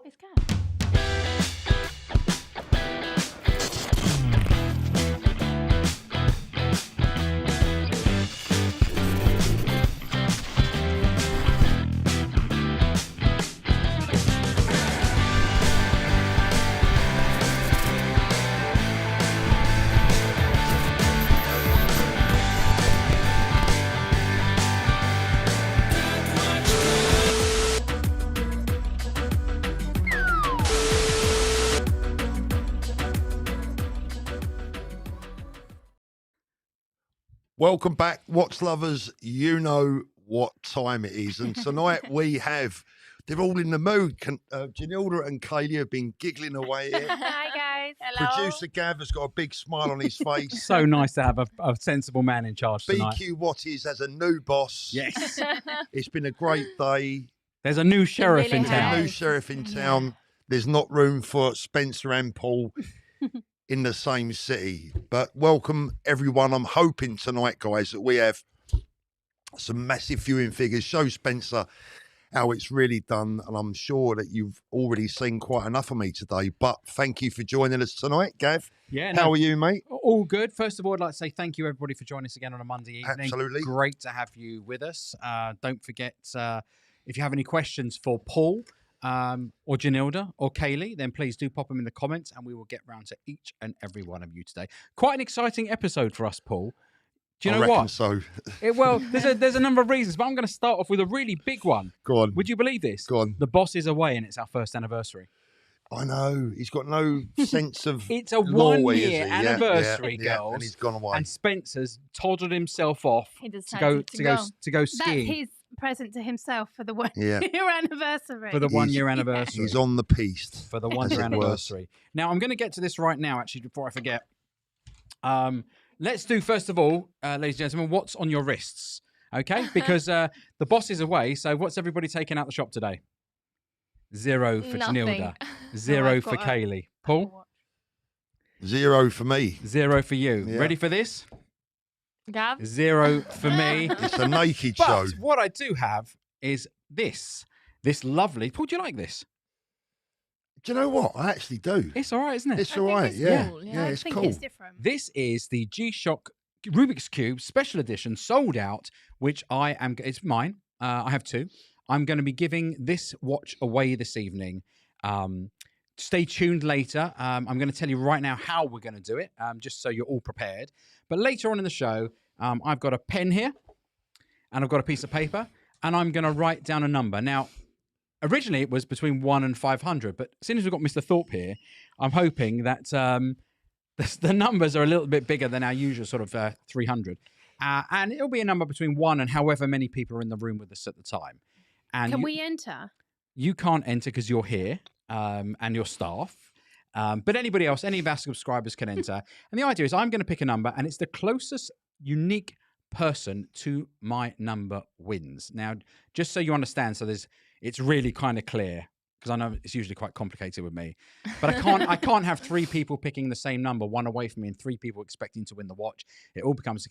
It's Gav. Welcome back, Watch Lovers. You know what time it is. And tonight they're all in the mood. Janilda and Kaylee have been giggling away here. Hi, guys. Hello. Producer Gav has got a big smile on his face. So nice to have a sensible man in charge tonight. BQ Watties has a new boss. Yes. It's been a great day. There's a new sheriff really in has. town. A new sheriff in town. There's not room for Spencer and Paul in the same city. But welcome, everyone. I'm hoping tonight, guys, that we have some massive viewing figures. Show Spencer how it's really done. And I'm sure that you've already seen quite enough of me today. But thank you for joining us tonight, Gav. Yeah. How are you, mate? All good. First of all, I'd like to say thank you, everybody, for joining us again on a Monday evening. Absolutely. Great to have you with us. Don't forget, if you have any questions for Paul, or Janilda or Kaylee, then please do pop them in the comments and we will get round to each and every one of you today. Quite an exciting episode for us, Paul. Do you know what? So. Well, there's a number of reasons, but I'm going to start off with a really big one. Go on. Would you believe this? Go on. The boss is away and it's our first anniversary. I know. He's got no sense of It's a law, is 1 he? year Yeah, anniversary, yeah, girls. and he's gone away. And Spencer's toddled himself off He to decided go skiing. That's his present to himself for the 1 Yeah. year anniversary. for the 1 year He's- anniversary. He's on the piste. For the 1 year as it were. anniversary. Now, I'm going to get to this right now, actually, before I forget. Let's do, first of all, ladies and gentlemen, what's on your wrists? Okay? Because the boss is away, so what's everybody taking out the shop today? 0 for Nothing. Janilda. 0 I've for got a- Kaylee. Paul? 0 for me. 0 for you. Yeah. Ready for this? Gav? 0 for me. It's a naked show. But what I do have is this lovely. Paul, do you like this? Do you know what? I actually do. It's all right, isn't it? It's all right. Yeah. Yeah, I it's think cool. it's different. This is the G-Shock Rubik's Cube Special Edition, sold out, which it's mine. I have 2. I'm going to be giving this watch away this evening. Stay tuned later. I'm going to tell you right now how we're going to do it, just so you're all prepared. But later on in the show, I've got a pen here, and I've got a piece of paper, and I'm going to write down a number. Now, originally it was between 1 and 500, but as soon as we've got Mr. Thorpe here, I'm hoping that the numbers are a little bit bigger than our usual sort of 300. And it'll be a number between 1 and however many people are in the room with us at the time. And Can we enter? You can't enter because you're here and your staff. But anybody else, any of our subscribers can enter. And the idea is I'm going to pick a number and it's the closest unique person to my number wins. Now, just so you understand, it's really kind of clear because I know it's usually quite complicated with me. But I can't have 3 people picking the same number, 1 away from me, and 3 people expecting to win the watch. It all becomes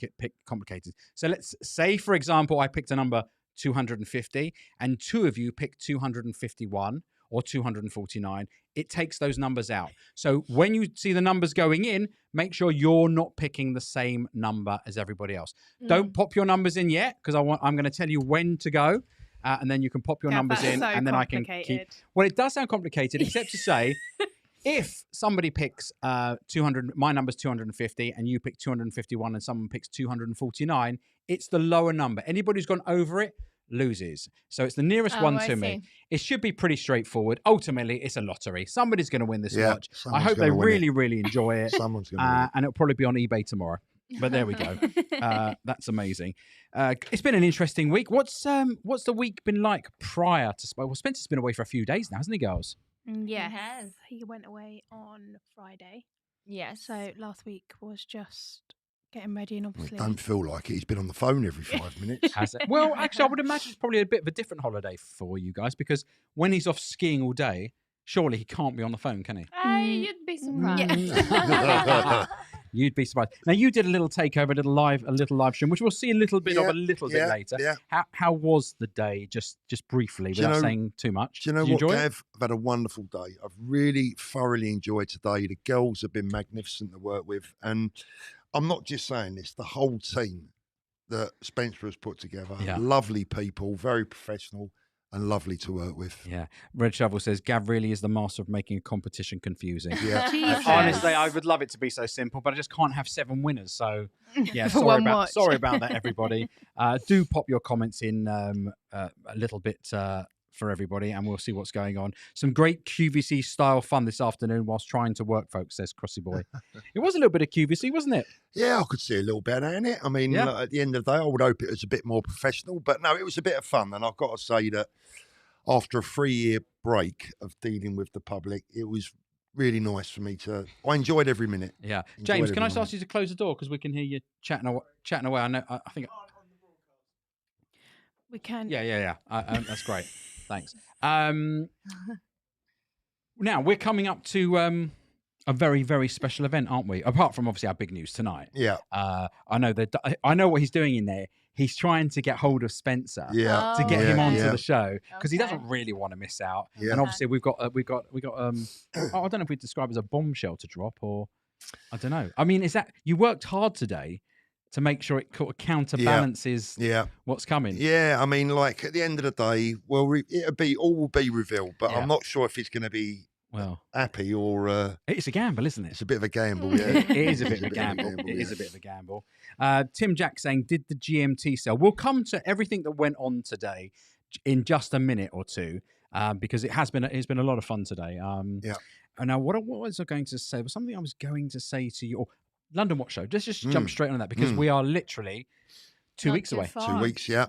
complicated. So let's say, for example, I picked a number 250 and 2 of you picked 251 or 249. It takes those numbers out. So when you see the numbers going in, make sure you're not picking the same number as everybody else. Don't pop your numbers in yet because I'm going to tell you when to go. And then you can pop your numbers in, so and then I can keep. Well, it does sound complicated, except to say, if somebody picks 200, my number's 250, and you pick 251, and someone picks 249, it's the lower number. Anybody who's gone over it loses. So it's the nearest one to me. It should be pretty straightforward. Ultimately, it's a lottery. Somebody's going to win this watch. I hope they really, really enjoy it. Someone's going to win it. And it'll probably be on eBay tomorrow. But there we go. That's amazing. It's been an interesting week. What's the week been like prior to? Well, Spencer's been away for a few days now, hasn't he, girls? Yes. He has. He went away on Friday. Yes. So last week was just getting ready and obviously. Don't feel like it. He's been on the phone every 5 minutes. Has it? Well, actually, I would imagine it's probably a bit of a different holiday for you guys because when he's off skiing all day, surely he can't be on the phone, can he? You'd be surprised. Yeah. You'd be surprised. Now you did a little takeover, a little live stream, which we'll see a little bit of a little bit later. Yeah. How was the day? Just briefly, without saying too much. Do you know Did you what, enjoy Gav? I've had a wonderful day. I've really thoroughly enjoyed today. The girls have been magnificent to work with, and I'm not just saying this. The whole team that Spencer has put together, lovely people, very professional. And lovely to work with. Yeah. Red Shovel says, Gav really is the master of making a competition confusing. Yeah. Honestly, I would love it to be so simple, but I just can't have 7 winners. So, yeah, For sorry one watch. sorry about that, everybody. Do pop your comments in a little bit for everybody, and we'll see what's going on. Some great QVC style fun this afternoon whilst trying to work, folks, says Crossy Boy. It was a little bit of QVC, wasn't it? Yeah, I could see a little bit in it. I mean, at the end of the day, I would hope it was a bit more professional, but no, it was a bit of fun. And I've got to say that after a 3-year break of dealing with the public, it was really nice for me I enjoyed every minute. Yeah. James, can I just ask you to close the door because we can hear you chatting away? I know. I think we can. Yeah. That's great. Thanks. Now we're coming up to a very, very special event, aren't we? Apart from obviously our big news tonight. Yeah. I know what he's doing in there. He's trying to get hold of Spencer to get him onto the show because he doesn't really want to miss out. Yeah. And obviously we've got I don't know if we describe it as a bombshell to drop or I don't know. I mean, is that you worked hard today to make sure it counterbalances what's coming? Yeah, I mean, like at the end of the day, well, all will be revealed, but I'm not sure if it's going to be happy or it's a gamble, isn't it? It's a bit of a gamble. Yeah, it is a bit of a gamble. It is a bit of a gamble. Tim Jack saying, "Did the GMT sell?" We'll come to everything that went on today in just a minute or two because it's been a lot of fun today. And now, what was I going to say? Was something I was going to say to you? London Watch Show. Let's just jump straight on that because we are literally 2 weeks away. Far. 2 weeks, yeah.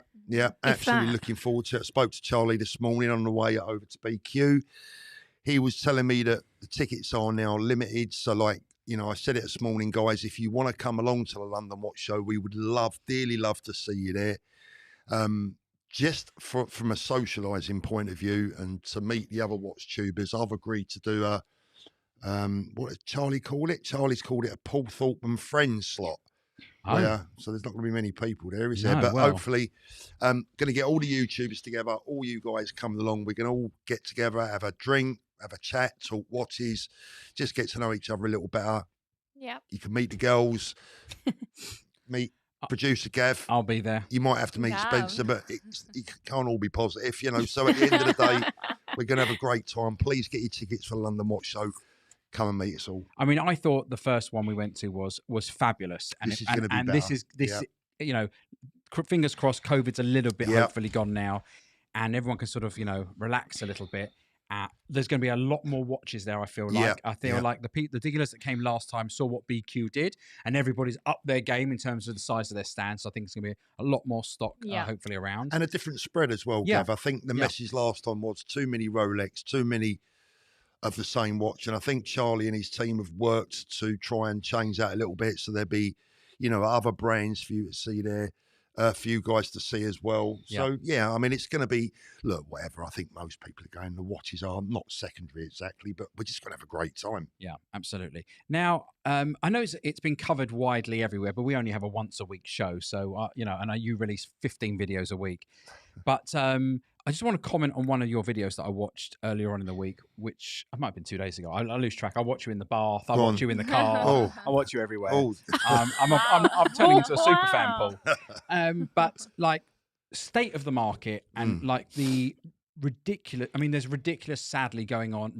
Absolutely looking forward to it. I spoke to Charlie this morning on the way over to BQ. He was telling me that the tickets are now limited. So, like, I said it this morning, guys, if you want to come along to the London Watch Show, we would dearly love to see you there. Just from a socialising point of view and to meet the other watch tubers, I've agreed to do what did Charlie call it? Charlie's called it a Paul Thorpe and Friends slot. So there's not going to be many people there, is there? But hopefully, going to get all the YouTubers together, all you guys coming along. We're going to all get together, have a drink, have a chat, talk watches, just get to know each other a little better. Yeah. You can meet the girls, meet producer Gav. I'll be there. You might have to meet Spencer, but it can't all be positive, So at the end of the day, we're going to have a great time. Please get your tickets for the London Watch Show. Come and meet us all. I mean, I thought the first one we went to was fabulous, and this is going to be better. This fingers crossed. COVID's a little bit hopefully gone now, and everyone can sort of relax a little bit. There's going to be a lot more watches there. I feel like the dealers that came last time saw what BQ did, and everybody's up their game in terms of the size of their stand. So I think it's going to be a lot more stock, hopefully around, and a different spread as well. Gav, I think the message last time was too many Rolex, too many of the same watch, and I think Charlie and his team have worked to try and change that a little bit, so there'll be, other brands for you to see there, for you guys to see as well. So I mean, it's going to be whatever. I think most people are going. The watches are not secondary exactly, but we're just going to have a great time. Yeah, absolutely. Now, I know it's been covered widely everywhere, but we only have a once a week show, so I know you release 15 videos a week, but I just want to comment on one of your videos that I watched earlier on in the week, which might have been 2 days ago. I lose track. I watch you in the bath. I watch you in the car. I watch you everywhere. I'm turning into a super fan, Paul. But like state of the market and like the ridiculous. I mean, there's ridiculous things going on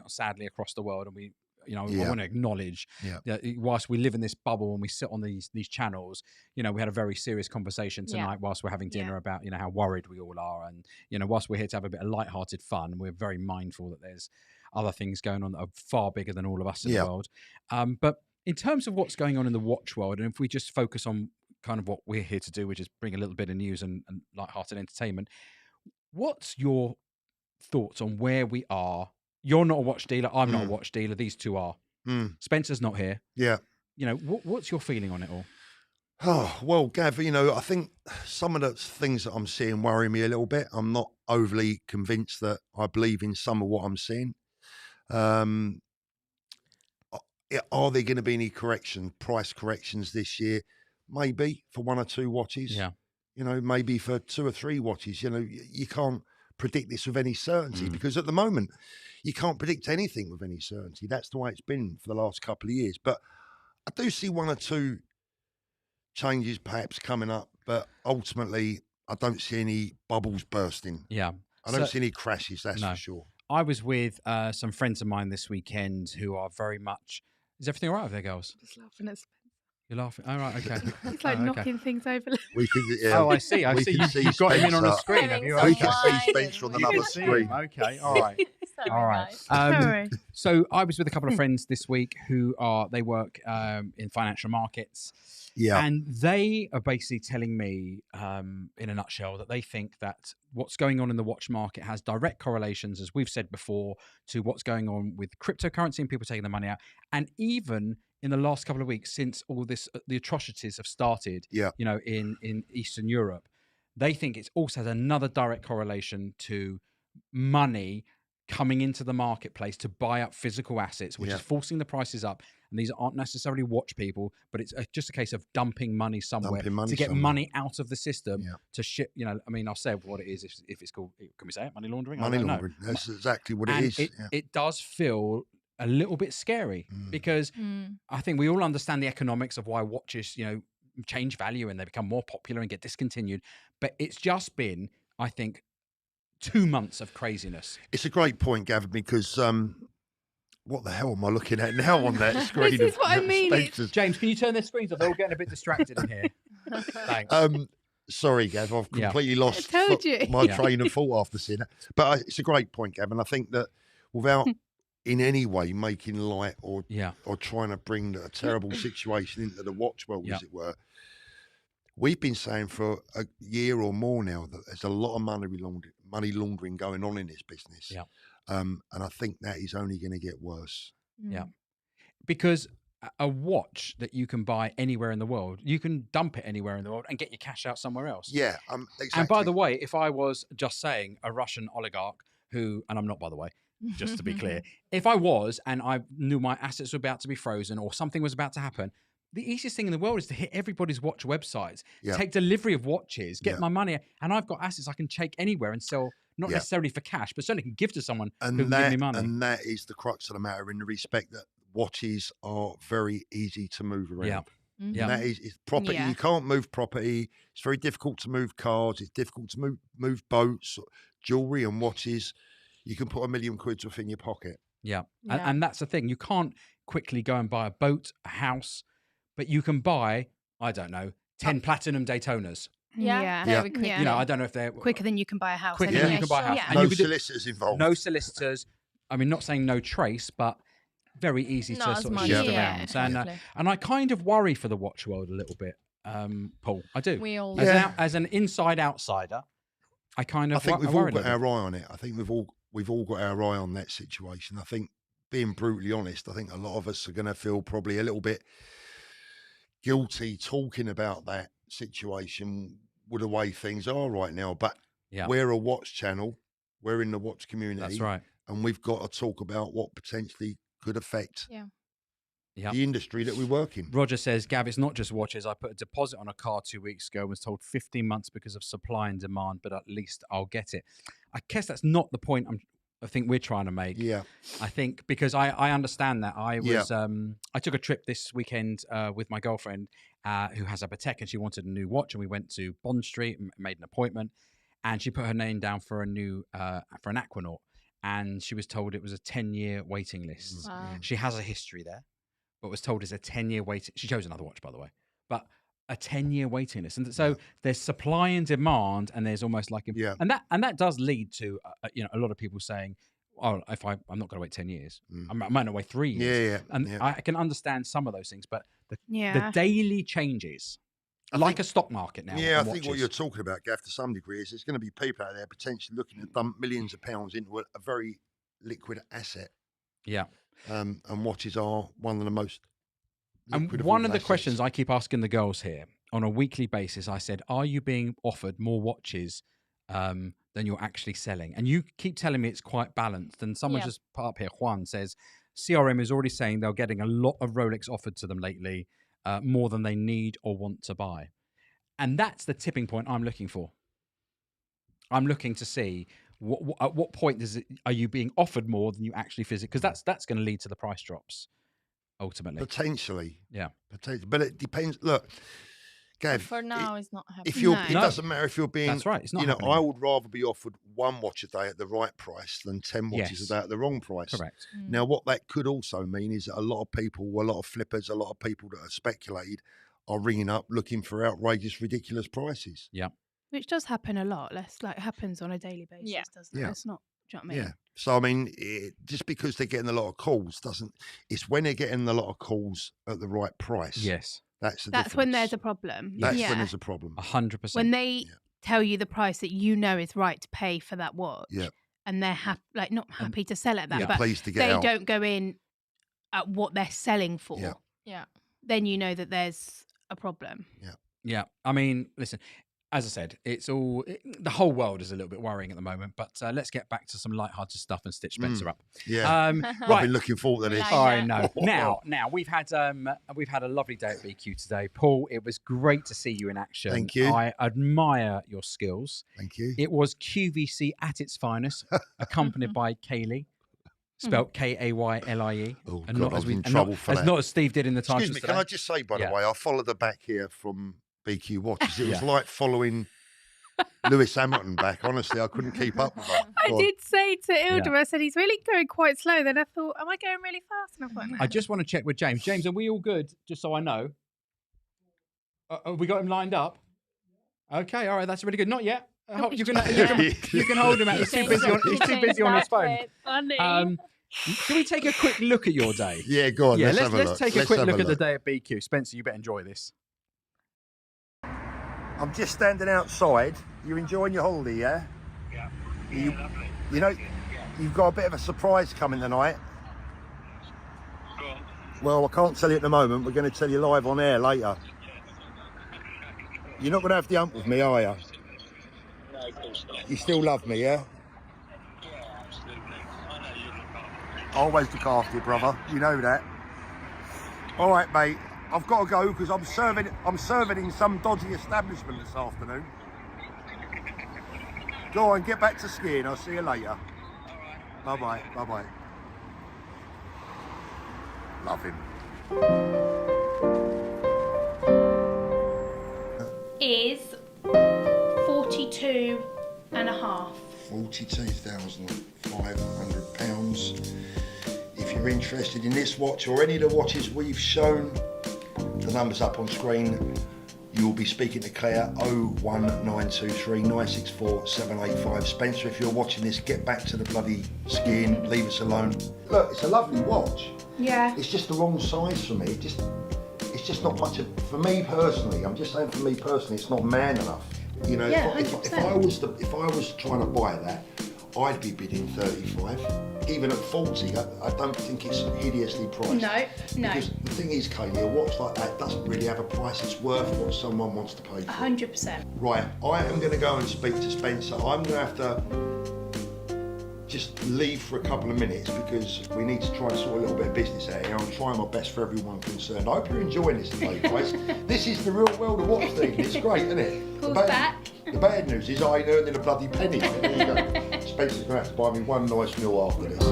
sadly across the world, and I want to acknowledge that whilst we live in this bubble and we sit on these channels, we had a very serious conversation tonight whilst we're having dinner about, how worried we all are. And, whilst we're here to have a bit of lighthearted fun, we're very mindful that there's other things going on that are far bigger than all of us in the world. But in terms of what's going on in the watch world, and if we just focus on kind of what we're here to do, which is bring a little bit of news and lighthearted entertainment, what's your thoughts on where we are? You're not a watch dealer. I'm not a watch dealer. These two are. Spencer's not here. Yeah. What's your feeling on it all? Oh, well, Gav, I think some of the things that I'm seeing worry me a little bit. I'm not overly convinced that I believe in some of what I'm seeing. are there going to be any price corrections this year? Maybe for 1 or 2 watches. Yeah. You know, maybe for 2 or 3 watches. You know, you can't predict this with any certainty because at the moment you can't predict anything with any certainty. That's the way it's been for the last couple of years. But I do see 1 or 2 changes perhaps coming up, but ultimately I don't see any bubbles bursting. Yeah. I don't see any crashes, that's No. for sure. I was with some friends of mine this weekend who are very much. Is everything all right with their girls? Just laughing at You're laughing. All right. Okay. It's like Oh, okay. knocking things over. We can, Oh, I see. I we see. can see You've got him in on a Spencer. screen. Have you? Having We Okay. can see wine Spencer on and- You another can see him. screen. Okay. All right. Sorry, All right. guys. Don't worry. So I was with a couple of friends this week who they work in financial markets. Yeah. And they are basically telling me, in a nutshell, that they think that what's going on in the watch market has direct correlations, as we've said before, to what's going on with cryptocurrency and people taking their money out. And even in the last couple of weeks, since all this, the atrocities have started, Yeah. you know, in Eastern Europe, they think it also has another direct correlation to money coming into the marketplace to buy up physical assets, which Yeah. is forcing the prices up. And these aren't necessarily watch people, but it's just a case of dumping money somewhere Dumping money to get somewhere. money out of the system Yeah. to ship. You know, I mean, I'll say what it is if it's called. Can we say it? Money laundering? I Money don't know. laundering. That's exactly what And it is. Yeah. it does feel a little bit scary because I think we all understand the economics of why watches, you know, change value and they become more popular and get discontinued. But it's just been, I think, 2 months of craziness. It's a great point, Gavin, because what the hell am I looking at now on that screen? This is what I mean, it's- Spencer's? James, can you turn their screens off? They're all getting a bit distracted in here. Thanks. Sorry, Gav, I've Yeah. completely lost I told you. my Yeah. train of thought after seeing that. But it's a great point, Gavin. I think that without in any way making light or Yeah. trying to bring a terrible situation into the watch world, Yeah. as it were, we've been saying for a year or more now that there's a lot of money laundering going on in this business. Yeah. And I think that is only going to get worse. Yeah. Because a watch that you can buy anywhere in the world, you can dump it anywhere in the world and get your cash out somewhere else. Yeah, exactly. And by the way, if I was just saying a Russian oligarch who, and I'm not, by the way, just to be clear, if I was and I knew my assets were about to be frozen or something was about to happen, the easiest thing in the world is to hit everybody's watch websites, Yeah. take delivery of watches, get Yeah. my money, and I've got assets I can take anywhere and sell, not Yeah. necessarily for cash, but certainly can give to someone who can and give me that money. and that is the crux of the matter, in the respect that watches are very easy to move around. Yeah. Yeah. And that is it's property. Yeah. You can't move property. It's very difficult to move cars. It's difficult to move boats, jewelry, and watches. You can put £1 million within your pocket. Yeah. Yeah. And that's the thing. You can't quickly go and buy a boat, a house, but you can buy, I don't know, 10 platinum Daytonas. Yeah, Yeah. very quickly. You know, I don't know if they're Quicker than you can buy a house. quicker Yeah. than you Yeah, can buy a house. sure. And No you could do- solicitors involved. no solicitors. I mean, not saying no trace, but very easy Not to as sort of much. shift Yeah, around. exactly. And I kind of worry for the watch world a little bit, Paul. I do. We all As, Yeah. as an inside outsider, I kind of I think we've all worry a got little our eye on it. I think we've all got our eye on that situation. I think, being brutally honest, I think a lot of us are going to feel probably a little bit guilty talking about that situation with the way things are right now. But Yeah. we're a watch channel. We're in the watch bit. community. That's right. And we've got to talk about what potentially could affect Yeah. Yeah. the industry that we work in. Roger says, Gav, it's not just watches. I put a deposit on a car 2 weeks ago and was told 15 months because of supply and demand, but at least I'll get it. I guess that's not the point I think we're trying to make. Yeah. I think because I understand that. I Yeah. was I took a trip this weekend with my girlfriend who has a Patek, and she wanted a new watch, and we went to Bond Street and made an appointment, and she put her name down for a new for an Aquanaut, and she was told it was a 10-year waiting list. Wow. She has a history there, but was told it's a 10-year waiting. She chose another watch, by the way, but a 10-year waiting list, and so there's supply and demand, and there's almost like Yeah. and that does lead to a lot of people saying, "Oh, if I'm not going to wait 10 years, I might not wait 3 years." Yeah. And yeah. I can understand some of those things, but the Yeah. daily changes, like a stock market now. Yeah, I on think what watches. you're talking about, Gav, to some degree, is there's going to be people out there potentially looking to dump millions of pounds into a very liquid asset. Yeah. And watches are one of the most. And liquid one all of the assets. questions I keep asking the girls here on a weekly basis, I said, "Are you being offered more watches than you're actually selling?" And you keep telling me it's quite balanced. And someone Yeah. just put up here, Juan says, CRM is already saying they're getting a lot of Rolex offered to them lately, more than they need or want to buy. And that's the tipping point I'm looking for. I'm looking to see at what point are you being offered more than you actually physically, because that's going to lead to the price drops ultimately. Potentially. Yeah. But it depends. Look, Gav, For now, it's not happening. if you're, No. it doesn't matter if you're being. That's right. It's not You know, happening. I would rather be offered 1 watch a day at the right price than 10 watches Yes. a day at the wrong price. Correct. Now, what that could also mean is that a lot of people, a lot of flippers, a lot of people that are speculated are ringing up looking for outrageous, ridiculous prices. Yeah. Which does happen a lot. Happens on a daily basis, Yeah. doesn't it? Yeah. It's not, do you know what I mean? Yeah. So, I mean, just because they're getting a lot of calls it's when they're getting a lot of calls at the right price. Yes. That's the That's when there's a difference. problem. That's yeah. when there's a problem. 100%. When they Yeah. tell you the price that you know is right to pay for that watch, Yeah. and they're not happy to sell at that, yeah, but Pleased to get they out. don't go in at what they're selling for, Yeah. Yeah. then you know that there's a problem. Yeah. I mean, listen, as I said, the whole world is a little bit worrying at the moment, but let's get back to some lighthearted stuff and stitch Spencer up. Yeah. I've Right. been looking forward to this. Like- I know. Now we've had a lovely day at BQ today, Paul. It was great to see you in action. Thank you. I admire your skills. Thank you. It was QVC at its finest, accompanied by Kaylee, spelt Kaylie, Oh, and God, not I as was in trouble for that. not as Steve did in the Times. Excuse me, can I just say, by Yeah. the way, I followed her back here from BQ Watches. It was Yeah. like following Lewis Hamilton back. Honestly, I couldn't keep up with her. I God. did say to Ilda, I said he's really going quite slow. Then I thought, am I going really fast? And I thought, no. I just want to check with James. James, are we all good? Just so I know. Have we got him lined up? Okay, all right, that's really good. Not yet. You can hold him out. He's too busy on his phone. Funny. Can we take a quick look at your day? Yeah, go on. Yeah, let's have a look. let's take a quick look at the day at BQ. Spencer, you better enjoy this. I'm just standing outside. You enjoying your holiday, yeah? Yeah. Lovely. You know, you've got a bit of a surprise coming tonight. Go on. Well, I can't tell you at the moment. We're going to tell you live on air later. You're not going to have the hump with me, are you? No, of course not. You still love me, yeah? Yeah, absolutely. I know you look after me. I always look after you, brother. You know that. All right, mate. I've got to go because I'm serving in some dodgy establishment this afternoon. Go on, get back to skiing. I'll see you later. Bye bye. Bye bye. Love him. Is 42 and a half. £42,500. If you're interested in this watch or any of the watches we've shown, the number's up on screen. You will be speaking to Claire 01923 964 785. Spencer, if you're watching this, get back to the bloody skiing, leave us alone. Look, it's a lovely watch. Yeah. It's just the wrong size for me. It's just not much for me personally. I'm just saying for me personally, it's not man enough. You know, Yeah, if 100%. I was trying to buy that, I'd be bidding 35. Even at 40, I don't think it's hideously priced. No. Because the thing is, Kaylee, a watch like that doesn't really have a price. It's worth what someone wants to pay for. 100%. Right, I am going to go and speak to Spencer. I'm going to have to just leave for a couple of minutes because we need to try and sort a little bit of business out here. I'm trying my best for everyone concerned. I hope you're enjoying this today, guys. This is the real world of watch thieving. It's great, isn't it? Paul's back. The bad news is I ain't earning a bloody penny. There you go. Spencer's going to have to buy me one nice meal after this.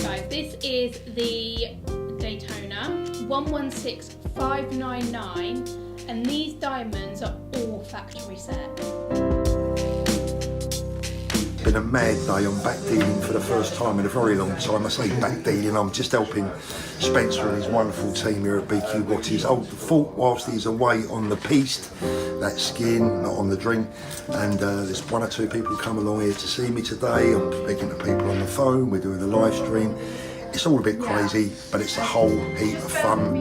Guys, this is the Daytona 116599, and these diamonds are all factory set. Been a mad day. I'm back dealing for the first time in a very long time. I say back dealing, I'm just helping Spencer and his wonderful team here at BQ Watches. Hold the fort whilst he's away on the piste, that's skiing, not on the drink. And there's one or two people come along here to see me today. I'm speaking to people on the phone, we're doing a live stream. It's all a bit crazy, but it's a whole heap of fun.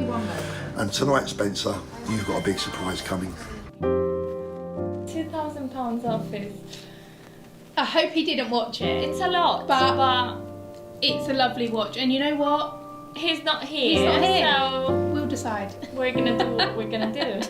And tonight, Spencer, you've got a big surprise coming. £2,000 off is. I hope he didn't watch it. It's a lot, But it's a lovely watch, and you know what? he's not here. He's not here. So We'll decide. we're gonna do what we're gonna do.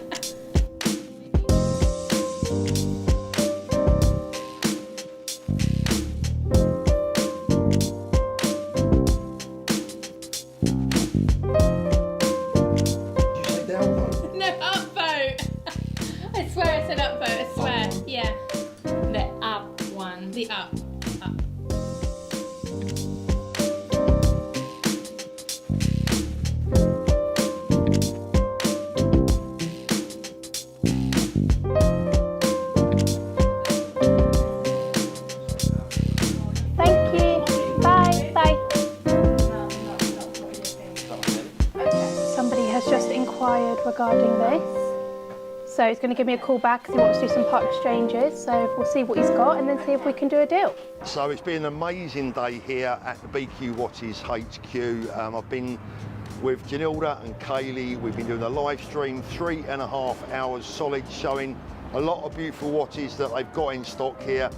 episode regarding this. So he's going to give me a call back because he wants to do some part exchanges. So we'll see what he's got and then see if we can do a deal. So it's been an amazing day here at the BQ Watches HQ. I've been with Janilda and Kaylee. We've been doing a live stream, 3.5 hours solid, showing a lot of beautiful watches that they've got in stock here.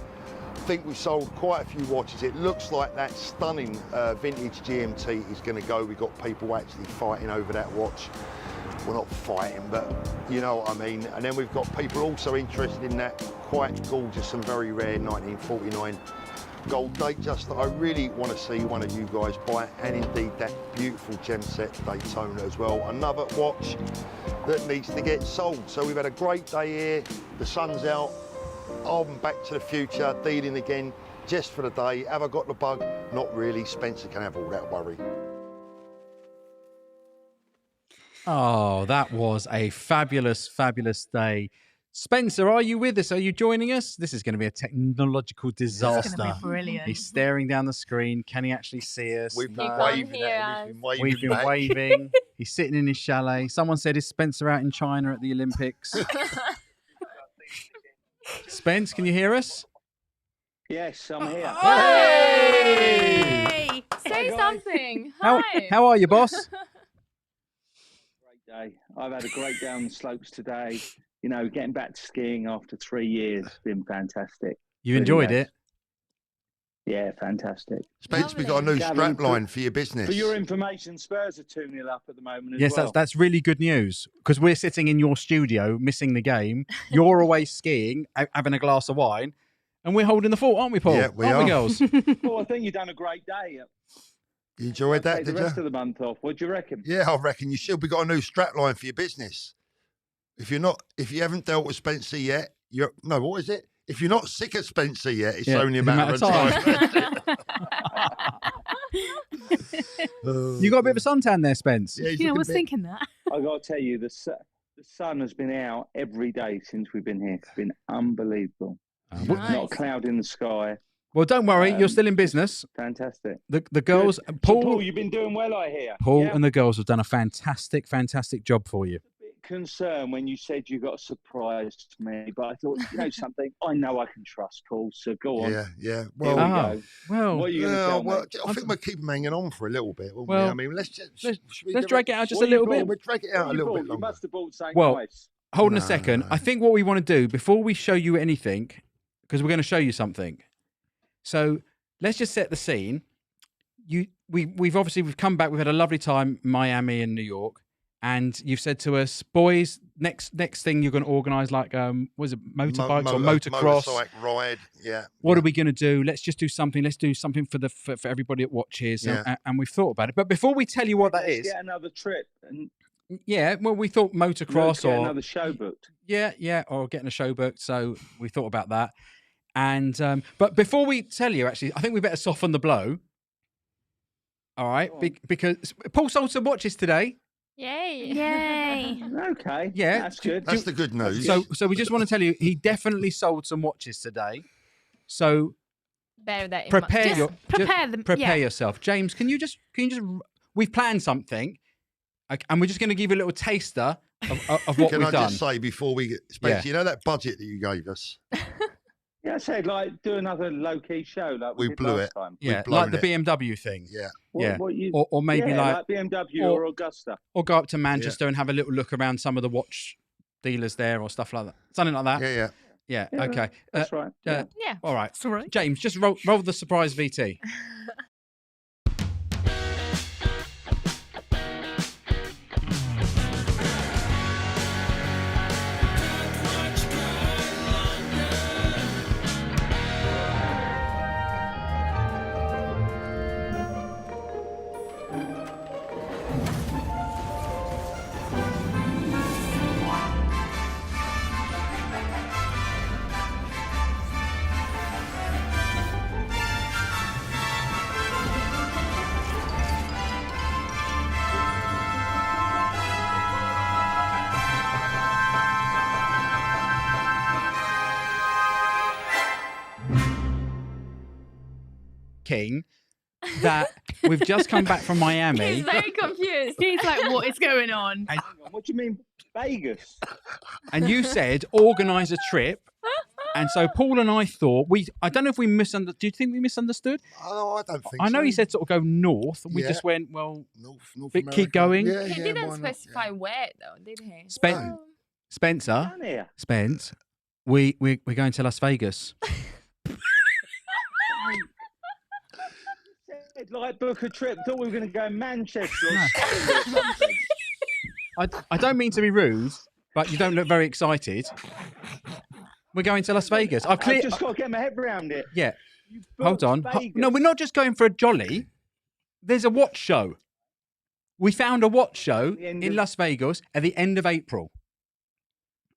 I think we've sold quite a few watches. It looks like that stunning vintage GMT is going to go. We've got people actually fighting over that watch. Well, not fighting, but you know what I mean. And then we've got people also interested in that quite gorgeous and very rare 1949 gold Datejust that I really want to see one of you guys buy, and indeed that beautiful gem set Daytona as well. Another watch that needs to get sold. So we've had a great day here. The sun's out. I'm back to the future, dealing again just for the day. Have I got the bug? Not really. Spencer can have all that worry. Oh, that was a fabulous, fabulous day. Spencer, are you with us? Are you joining us? This is going to be a technological disaster. It's going to be brilliant. He's staring down the screen. Can he actually see us? We've been No. waving hear at him. We've been waving We've been back. waving. He's sitting in his chalet. Someone said, is Spencer out in China at the Olympics? Spence, can you hear us? Yes, I'm here. Hey! Say guys. something. How, Hi. how are you, boss? Great day. I've had a great day on the slopes today. You know, getting back to skiing after 3 years has been fantastic. You Really enjoyed nice. it? Yeah, fantastic. Spence, we've got a new Gavin, strap line for your business. For your information, Spurs are 2-0 up at the moment as Yes, well. that's really good news because we're sitting in your studio, missing the game. You're away skiing, having a glass of wine, and we're holding the fort, aren't we, Paul? Yeah, we aren't we, are. girls? Well, I think you've done a great day. You enjoyed that, Take the did rest you? of the month off. What do you reckon? Yeah, I reckon you should. We've got a new strap line for your business. If you haven't dealt with Spencer yet, what is it? If you're not sick of Spencer yet, it's Yeah, only a it's a matter of time. You got a bit of a suntan there, Spence. Yeah, he's Yeah, I looking was a bit- thinking that. I got to tell you, the sun has been out every day since we've been here. It's been unbelievable. Well, Nice. Not a cloud in the sky. well, don't worry, you're still in business. Fantastic. The girls, Good. So, Paul, you've been doing well, I hear. Paul Yeah? and the girls have done a fantastic, fantastic job for you. Bit concerned when you said you got a surprise to me, but I thought, you know something, I know I can trust Paul, so go on. Yeah. Here Well, we Ah, go. well, What are you going to yeah, tell well, me? I think we'll keep him hanging on for a little bit, won't Well, we? I mean, let's drag it out just What a little you bit. bought? We'll drag it out What a you little bought? bit You longer. must have bought something Well, nice. Hold on No, a second. no. I think what we want to do before we show you anything, because we're going to show you something. So let's just set the scene. We've come back. We've had a lovely time, in Miami and New York, and you've said to us, boys, next thing you're going to organise like was it motorbikes or motocross? Motorcycle ride, yeah. What are we going to do? Let's just do something. Let's do something for everybody that watches. Yeah. And we've thought about it. But before we tell you what that Let's is, get another trip and yeah, well, we thought motocross get or another show booked. yeah, or getting a show booked. So we thought about that. And but before we tell you, actually, I think we better soften the blow. All right, Go on. because Paul sold some watches today. Yay. Yay. Okay, Yeah, that's good. That's the good news. So we just want to tell you, he definitely sold some watches today. So Bear that in prepare mind. your Prepare them. prepare yeah. yourself, James. Can you just we've planned something, and we're just going to give you a little taster of what Can we've I done. just say before we get Spencer, Yeah. you know that budget that you gave us? Yeah, I said like do another low key show like we We did blew last it. time. Yeah, blown like the it. BMW thing. Yeah. Yeah. What you, Or maybe yeah, like BMW or- or Augusta. or go up to Manchester and have a little look around some of the watch dealers there or stuff like that. Something like that. Yeah. Yeah. Yeah, Okay. That's right. Yeah. Yeah. All right. That's all right. James, just roll the surprise VT. King, that We've just come back from Miami. He's very confused. He's like, what is going on? Hang on, what do you mean Vegas? And you said organise a trip. And so Paul and I thought I don't know if we misunderstood. Do you think we misunderstood? Oh, I don't think I know so. he said sort of go north, and we Yeah. just went, well, North keep America. going. Yeah, He yeah, didn't why not? specify where, though, did he? No. Spencer, Down here. Spence, we're going to Las Vegas. Said, like, book a trip. Thought we were going to go to Manchester or No. Scotland or something. I don't mean to be rude, but you don't look very excited. We're going to Las Vegas. I've I've just got to get my head around it. Yeah. You Hold booked on. Vegas. No, we're not just going for a jolly. There's a watch show. We found a watch show The end in of- Las Vegas at the end of April.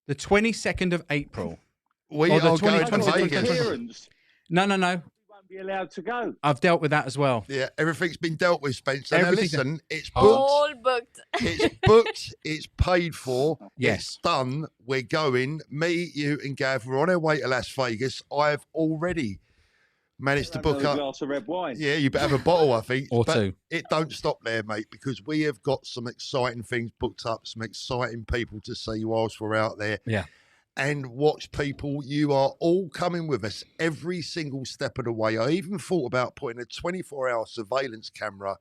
The 22nd of April. We Oh, are the going 20, to 20, Vegas. Clearance. No. We won't be allowed to go. I've dealt with that as well. Yeah, everything's been dealt with, Spencer. Now Everything's- listen, it's booked. All booked. It's booked. It's paid for. Yes. It's done. We're going. Me, you, and Gav, we're on our way to Las Vegas. I've already managed to Have another book up. glass of red wine. Yeah, you better have a bottle, I think. Or but two. It don't stop there, mate, because we have got some exciting things booked up, some exciting people to see whilst we're out there. Yeah. And watch people, you are all coming with us every single step of the way. I even thought about putting a 24-hour surveillance camera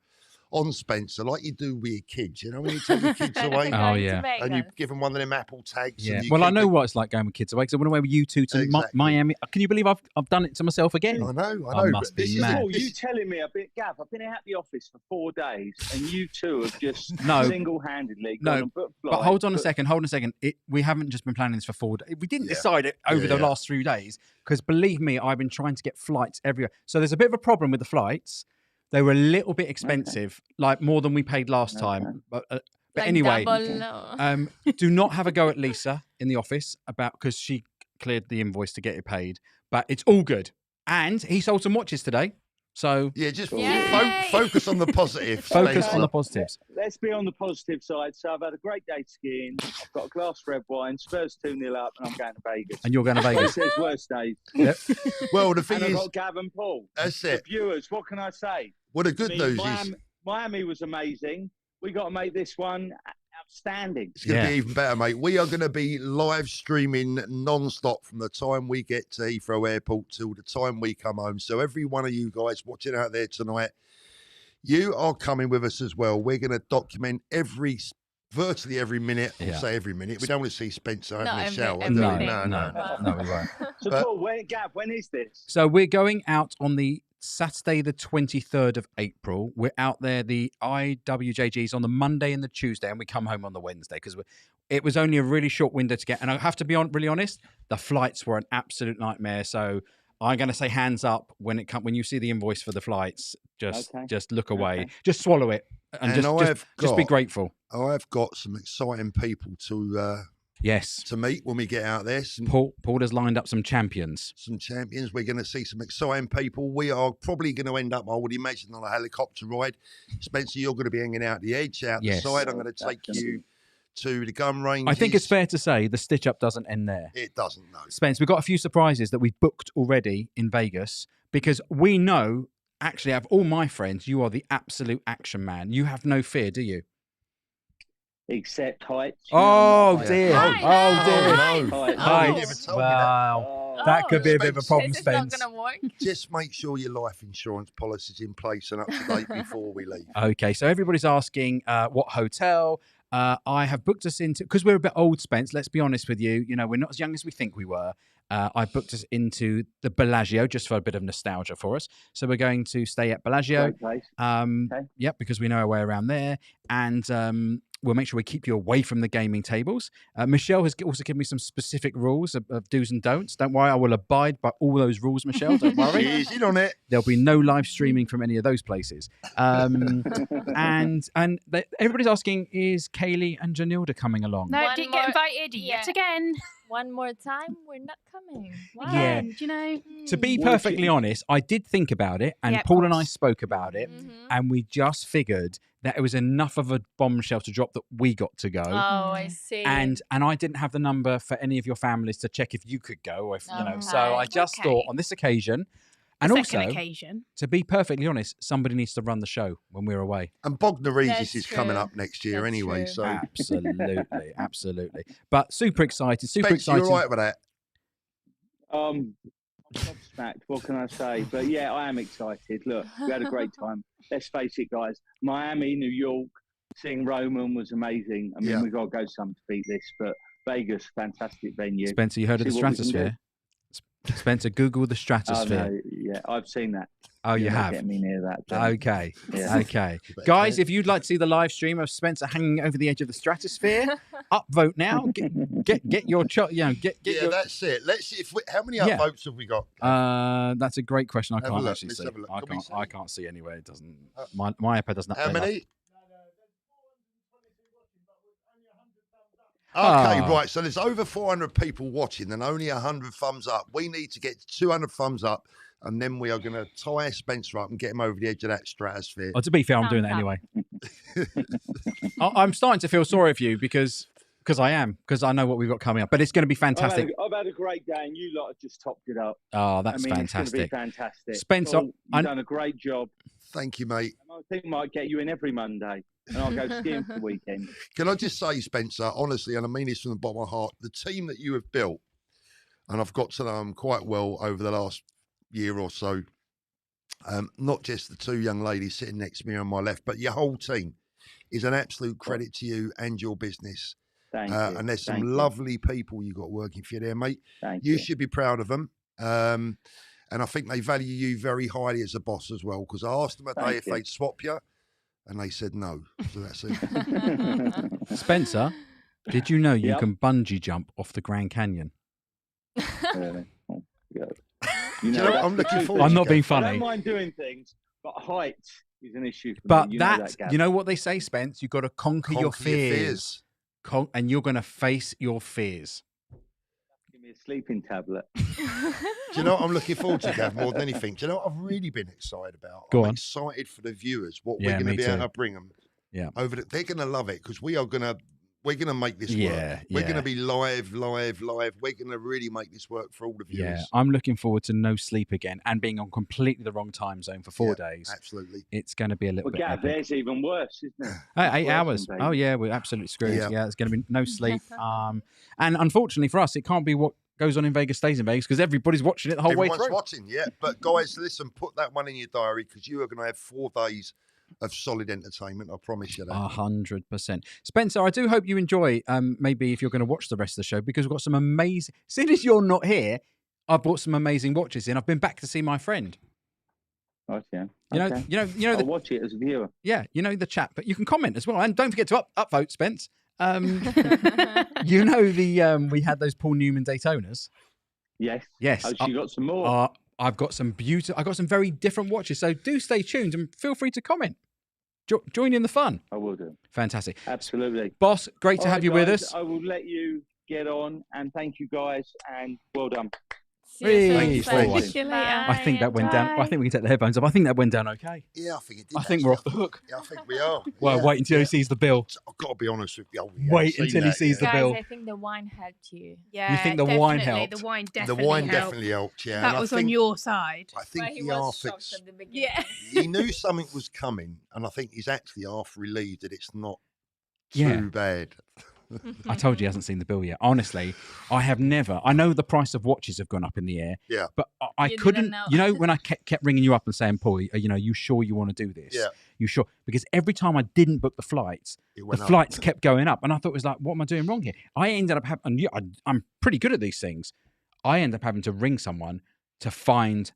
on Spencer, like you do with your kids. You know, when you take your kids away Oh, Going to yeah. and you Vegas. give them one of them Apple tags. Yeah. And you Well, I keep know it- what it's like going with kids away because I went away with you two to Exactly. Miami. Can you believe I've done it to myself again? I know. I must but be this is mad. all- Paul, you this- telling me Gav, I've been out of the office for 4 days and you two have just No. single-handedly No, gone and booked But flights, hold on a booked- second. We haven't just been planning this for 4 days. We didn't Yeah. decide it over the Yeah. last 3 days because believe me, I've been trying to get flights everywhere. So there's a bit of a problem with the flights. They were a little bit expensive, like more than we paid last time. But Like anyway, double, do not have a go at Lisa in the office because she cleared the invoice to get it paid. But it's all good. And he sold some watches today. So Yeah, just Yay. focus on the positive. focus Spencer. on the positives. Let's be on the positive side. So I've had a great day skiing. I've got a glass of red wine. Spurs 2-0 up and I'm going to Vegas. And you're going to Vegas. There's worse days. Yep. Well, the thing And I've is, got Gavin Paul. that's The it. viewers, what can I say? Well, the good I mean, news Miami, is Miami was amazing. We got to make this one outstanding. it's going to Yeah. be even better, mate. We are going to be live streaming non-stop from the time we get to Heathrow Airport till the time we come home. So every one of you guys watching out there tonight, you are coming with us as well. We're going to document virtually every minute. I'll Yeah. say every minute. We don't want to see Spencer having Not a every- shower. every do we? No, minute. no, we won't. So, But- Paul, Gav, when is this? So we're going out on the Saturday, the 23rd of April. We're out there, the IWJGs on the Monday and the Tuesday, and we come home on the Wednesday because it was only a really short window to get. And I have to be really honest, the flights were an absolute nightmare. So I'm going to say hands up when you see the invoice for the flights. Just look away, Okay. just swallow it, and just be grateful. I've got some exciting people Yes, to meet when we get out there. Some Paul has lined up some champions. champions. We're going to see some exciting people. We are probably going to end up, I would imagine, on a helicopter ride. Spencer, you're going to be hanging out the edge, out Yes. the side. I'm going to take you to the gun range. I think it's fair to say the stitch up doesn't end there. It doesn't, no. Spence, we've got a few surprises that we've booked already in Vegas because we know, actually, out of all my friends, you are the absolute action man. You have no fear, do you? Except heights. Oh, Yeah. dear. Hi. Oh, dear. No. Heights. Heights. You never told me that. Oh. That could be a bit of a Spence. problem, This is not Spence. going to work. Just make sure your life insurance policy's in place and up to date before we leave. Okay, so everybody's asking what hotel. I have booked us into, because we're a bit old, Spence, let's be honest with you. You know, we're not as young as we think we were. I booked us into the Bellagio just for a bit of nostalgia for us. So we're going to stay at Bellagio. Great place. Okay. Yep, because we know our way around there. And we'll make sure we keep you away from the gaming tables. Michelle has also given me some specific rules of do's and don'ts. Don't worry, I will abide by all those rules, Michelle. Don't worry. She's in on it. There'll be no live streaming from any of those places. Everybody's asking, is Kaylee and Janilda coming along? No, One didn't more- get invited yet yeah. again. One more time, we're not coming. Wow. Yeah. Again, do you know? To be Would perfectly you- honest, I did think about it, and Yeah, of Paul and I course. spoke about it, Mhm. and we just figured that it was enough of a bombshell to drop that we got to go. Oh, I see. And I didn't have the number for any of your families to check if you could go, or if you know. So Okay. I just Okay. thought on this occasion, And second also, occasion. to be perfectly honest, somebody needs to run the show when we're away. And Bognor Regis That's is coming true. up next year That's anyway. true. So, Absolutely, absolutely. But super excited, super Spence, you excited. all right with that? I'm gobsmacked. What can I say? But yeah, I am excited. Look, we had a great time. Let's face it, guys. Miami, New York, seeing Roman was amazing. I mean, Yeah. we've got to go some to beat this. But Vegas, fantastic venue. Spencer, you heard of the See what we can do. stratosphere? Spencer, Google the Oh, stratosphere. no, yeah, I've seen that. Oh, you You're not have? getting me near that. John. Okay. Yeah. Okay. You better Guys, do it. if you'd like to see the live stream of Spencer hanging over the edge of the stratosphere, upvote now. Get your get Yeah, your. that's it. Let's see if how many Yeah. upvotes have we got? That's a great question. I Have a can't look. actually Let's see. have a look. I Can we can't. see? I can't see anywhere. It doesn't. My iPad doesn't. How update that. many? Ah. Okay, right. So there's over 400 people watching and only 100 thumbs up. We need to get 200 thumbs up, and then we are going to tie Spencer up and get him over the edge of that stratosphere. Oh, to be fair, I'm doing that Thumbs anyway. I'm starting to feel sorry for you because I am, because I know what we've got coming up. But it's going to be fantastic. I've had a great day, and you lot have just topped it up. Oh, that's I mean, fantastic. It's going to be fantastic. Spencer, Paul, you've done a great job. Thank you, mate. I think I might get you in every Monday, and I'll go skiing for the weekend. Can I just say, Spencer, honestly, and I mean this from the bottom of my heart, the team that you have built, and I've got to know them quite well over the last year or so, not just the two young ladies sitting next to me on my left, but your whole team is an absolute credit to you and your business. Thank you. And there's some Thank you. lovely people you got working for you there, mate. Thank You you. should be proud of them. And I think they value you very highly as a boss as well, because I asked them a day Thank if you. they'd swap you, and they said no. So that's it. Spencer, did you know you Yep. can bungee jump off the Grand Canyon? Really? Oh, God. Do you know what I'm looking forward I'm to? not being Gav? I funny. don't mind doing things, but height is an issue for But me. that, Gav. you know what they say, Spence? You've got to conquer your Conquer your fears. And you're going to face your fears. Give me a sleeping tablet. Do you know what I'm looking forward to, Gav, more than anything? Do you know what I've really been excited about? Go I'm on. excited for the viewers, what Yeah, we're going me to be able too. to bring them. Yeah. They're going to love it, because we're going to make this Yeah, work. We're yeah. going to be live. We're going to really make this work for all the viewers. Yeah, I'm looking forward to no sleep again and being on completely the wrong time zone for 4 days. Absolutely. It's going to be a little Well, bit Gav, epic. there's even worse, isn't it? 8 worse hours. than Oh baby. yeah, we're absolutely screwed. Yeah. Yeah, it's going to be no sleep. And unfortunately for us, it can't be what goes on in Vegas stays in Vegas because everybody's watching it the whole way Everyone's through. watching, yeah. But guys, listen, put that one in your diary, because you are going to have 4 days of solid entertainment. I promise you that. 100%. Spencer, I do hope you enjoy. Maybe if you're going to watch the rest of the show, because we've got some amazing. Seeing as you're not here, I've brought some amazing watches in. I've been back to see my friend. Right, yeah. You know, Okay. you know. I'll watch it as a viewer. Yeah, you know the chat, but you can comment as well, and don't forget to upvote, Spence. You know we had those Paul Newman Daytonas. Yes. Yes. Oh, she got some more. I've got some I've got some very different watches, so do stay tuned and feel free to comment. Join in the fun. I will do. Fantastic, Absolutely. boss. Great to All have right, you with guys, us. I will let you get on, and thank you guys, and well done. See you soon, Thank you, Spencer. Paul. See you later. I think that went down. I think we can take the headphones off. I think that went down okay. Yeah, I think it did. I think we're off actually. the hook. Yeah, I think we are. Well, Yeah, wait until yeah. he sees the bill. I've got to be honest with you. Wait until he sees the Guys, bill. I think the wine helped you. Yeah, think the wine definitely. helped? The wine The definitely wine helped. definitely helped, yeah. That and was I think, on your side. I think But he he was half shocked at the beginning. Yeah. he knew something was coming, and I think he's actually half relieved that it's not Yeah. too bad. I told you he hasn't seen the bill yet. Honestly, I have never. I know the price of watches have gone up in the air. Yeah. But I You didn't couldn't. know. You know, when I kept ringing you up and saying, Paul, you sure you want to do this? Yeah. You sure? Because every time I didn't book the flights, It the went up. flights kept going up, and I thought it was like, what am I doing wrong here? I ended up having. And I'm pretty good at these things. I end up having to ring someone to find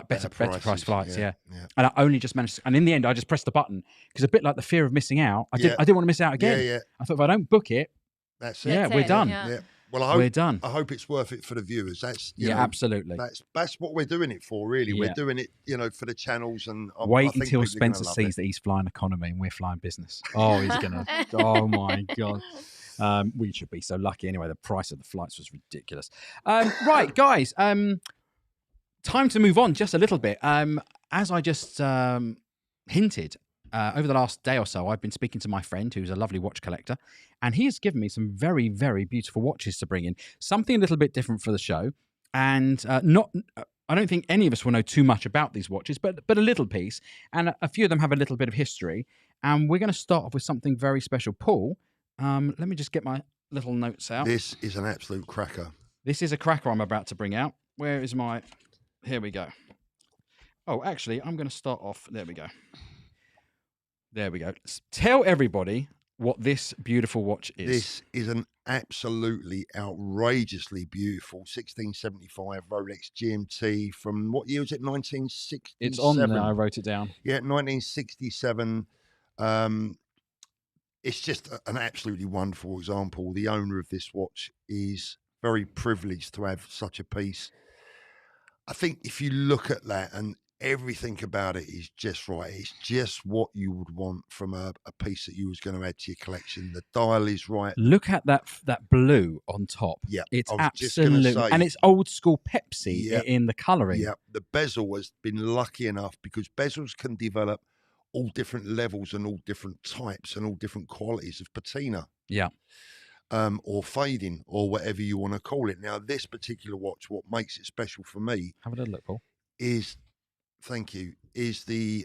better price prices, flights. Yeah. yeah. And I only just managed. And in the end, I just pressed the button because a bit like the fear of missing out. I Yeah. didn't want to miss out again. Yeah, yeah. I thought if I don't book it, That's it. yeah, That's we're it, done. yeah. Yeah. Well, We're done. I hope it's worth it for the viewers. That's you Yeah, know, absolutely. That's what we're doing it for, really. Yeah. We're doing it, for the channels, and I Wait think until people are gonna Spencer love sees that he's flying economy and we're flying business. Oh, he's gonna. Oh my god. We should be so lucky anyway. The price of the flights was ridiculous. Right, guys. Time to move on just a little bit. As I just hinted, over the last day or so, I've been speaking to my friend who's a lovely watch collector, and he has given me some very, very beautiful watches to bring in. Something a little bit different for the show, and not. I don't think any of us will know too much about these watches, but a little piece, and a few of them have a little bit of history. And we're going to start off with something very special. Paul, let me just get my little notes out. This is an absolute cracker. This is a cracker I'm about to bring out. Where is my... Here we go. Oh, actually, I'm going to start off... There we go. There we go. Tell everybody what this beautiful watch is. This is an absolutely outrageously beautiful 1675 Rolex GMT from what year was it? 1967. It's on there. I wrote it down. Yeah, 1967. It's just an absolutely wonderful example. The owner of this watch is very privileged to have such a piece. I think if you look at that and everything about it is just right, it's just what you would want from a piece that you was going to add to your collection. The dial is right. Look at that blue on top. Yeah, it's I was just gonna absolutely, say, and it's old school Pepsi Yeah. in the colouring. Yeah, the bezel has been lucky enough because bezels can develop all different levels and all different types and all different qualities of patina. Yeah. Or fading or whatever you want to call it. Now, this particular watch, what makes it special for me Have a little look, Paul. is, thank you, is the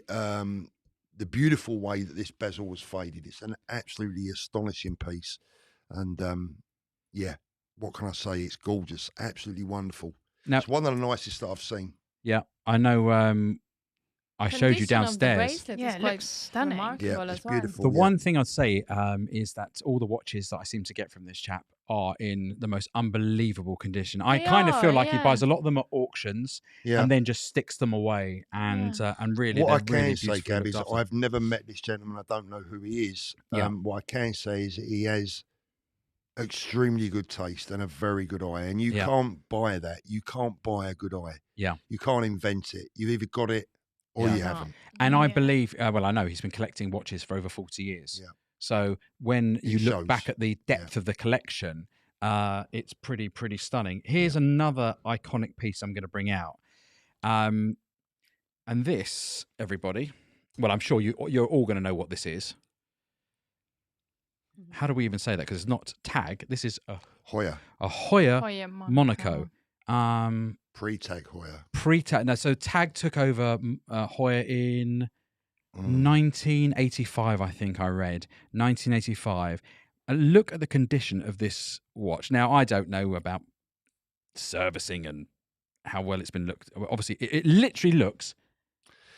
beautiful way that this bezel was faded. It's an absolutely astonishing piece. And yeah, what can I say? It's gorgeous, absolutely wonderful. Now, It's one of the nicest that I've seen. yeah, I know. I showed you Condition of the downstairs. bracelet Yeah, is it quite looks stunning. remarkable Yeah, as it's well. beautiful. The yeah. one thing I'd say is that all the watches that I seem to get from this chap are in the most unbelievable condition. I They kind of feel are, like he yeah. buys a lot of them at auctions Yeah. and then just sticks them away. And really, What I they're really can say, beautifully Gav, looked is after. I've never met this gentleman. I don't know who he is. Yeah. What I can say is that he has extremely good taste and a very good eye. And you Yeah. can't buy that. You can't buy a good eye. Yeah. You can't invent it. You've either got it or Yeah. you No. haven't. And I Yeah. believe, well, I know he's been collecting watches for over 40 years. Yeah. So when you look shows. back at the depth of the collection, it's pretty stunning. Here's another iconic piece I'm going to bring out. And this, everybody, well, I'm sure you're all going to know what this is. How do we even say that? Because it's not Tag. This is a Hoya, Hoya Oh, yeah, Monaco. pre-tag Hoya. Pre-Tag. No, so Tag took over Hoya in 1985, I think I read. 1985. And look at the condition of this watch. Now, I don't know about servicing and how well it's been looked. Obviously, it literally looks,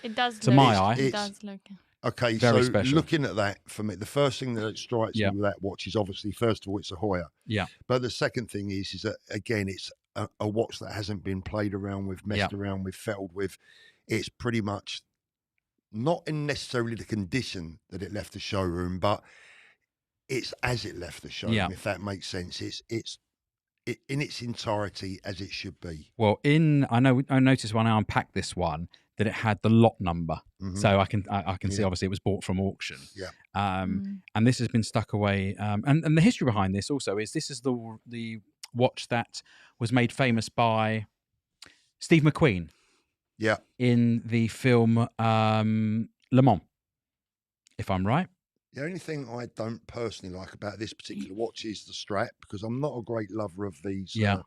It does to look, my eye, it does look. Okay, Very so special. looking at that, for me, the first thing that strikes Yeah. me with that watch is obviously, first of all, it's a Hoya. Yeah. But the second thing is that, again, it's a watch that hasn't been played around with, messed around with, fettled with. It's pretty much not in necessarily the condition that it left the showroom, but it's as it left the showroom, Yeah. if that makes sense. It's in its entirety as it should be. well, I noticed when I unpacked this one that it had the lot number. Mhm. So I can see, Yeah. obviously, it was bought from auction. Yeah. And this has been stuck away. And the history behind this also is this is the watch that was made famous by Steve McQueen Yeah. in the film Le Mans, if I'm right. The only thing I don't personally like about this particular watch is the strap, because I'm not a great lover of these. Yeah.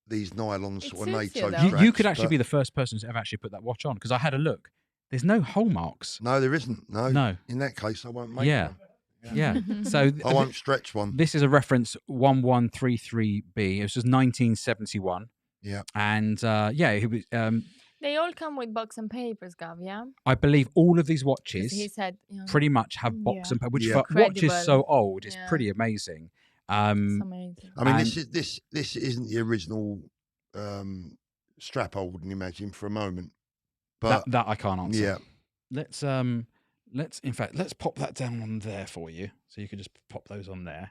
These nylon It sort of suits you, NATO though. straps. You could actually but- be the first person to ever actually put that watch on, because I had a look. There's no hole marks. No, there isn't. No. No. In that case, I won't make Yeah. one. Yeah. So I won't stretch one. this is a reference 1133B. It was just 1971. Yeah. And it was, They all come with box and papers, Gav, yeah? I believe all of these 'Cause watches he said, you know, pretty much have box Yeah. and which Yeah. for watches so Credible. old is Yeah. pretty amazing. it's amazing. I mean, and- this isn't the original strap, I wouldn't imagine for a moment. But that I can't answer. yeah, Let's pop that down on there for you, so you can just pop those on there.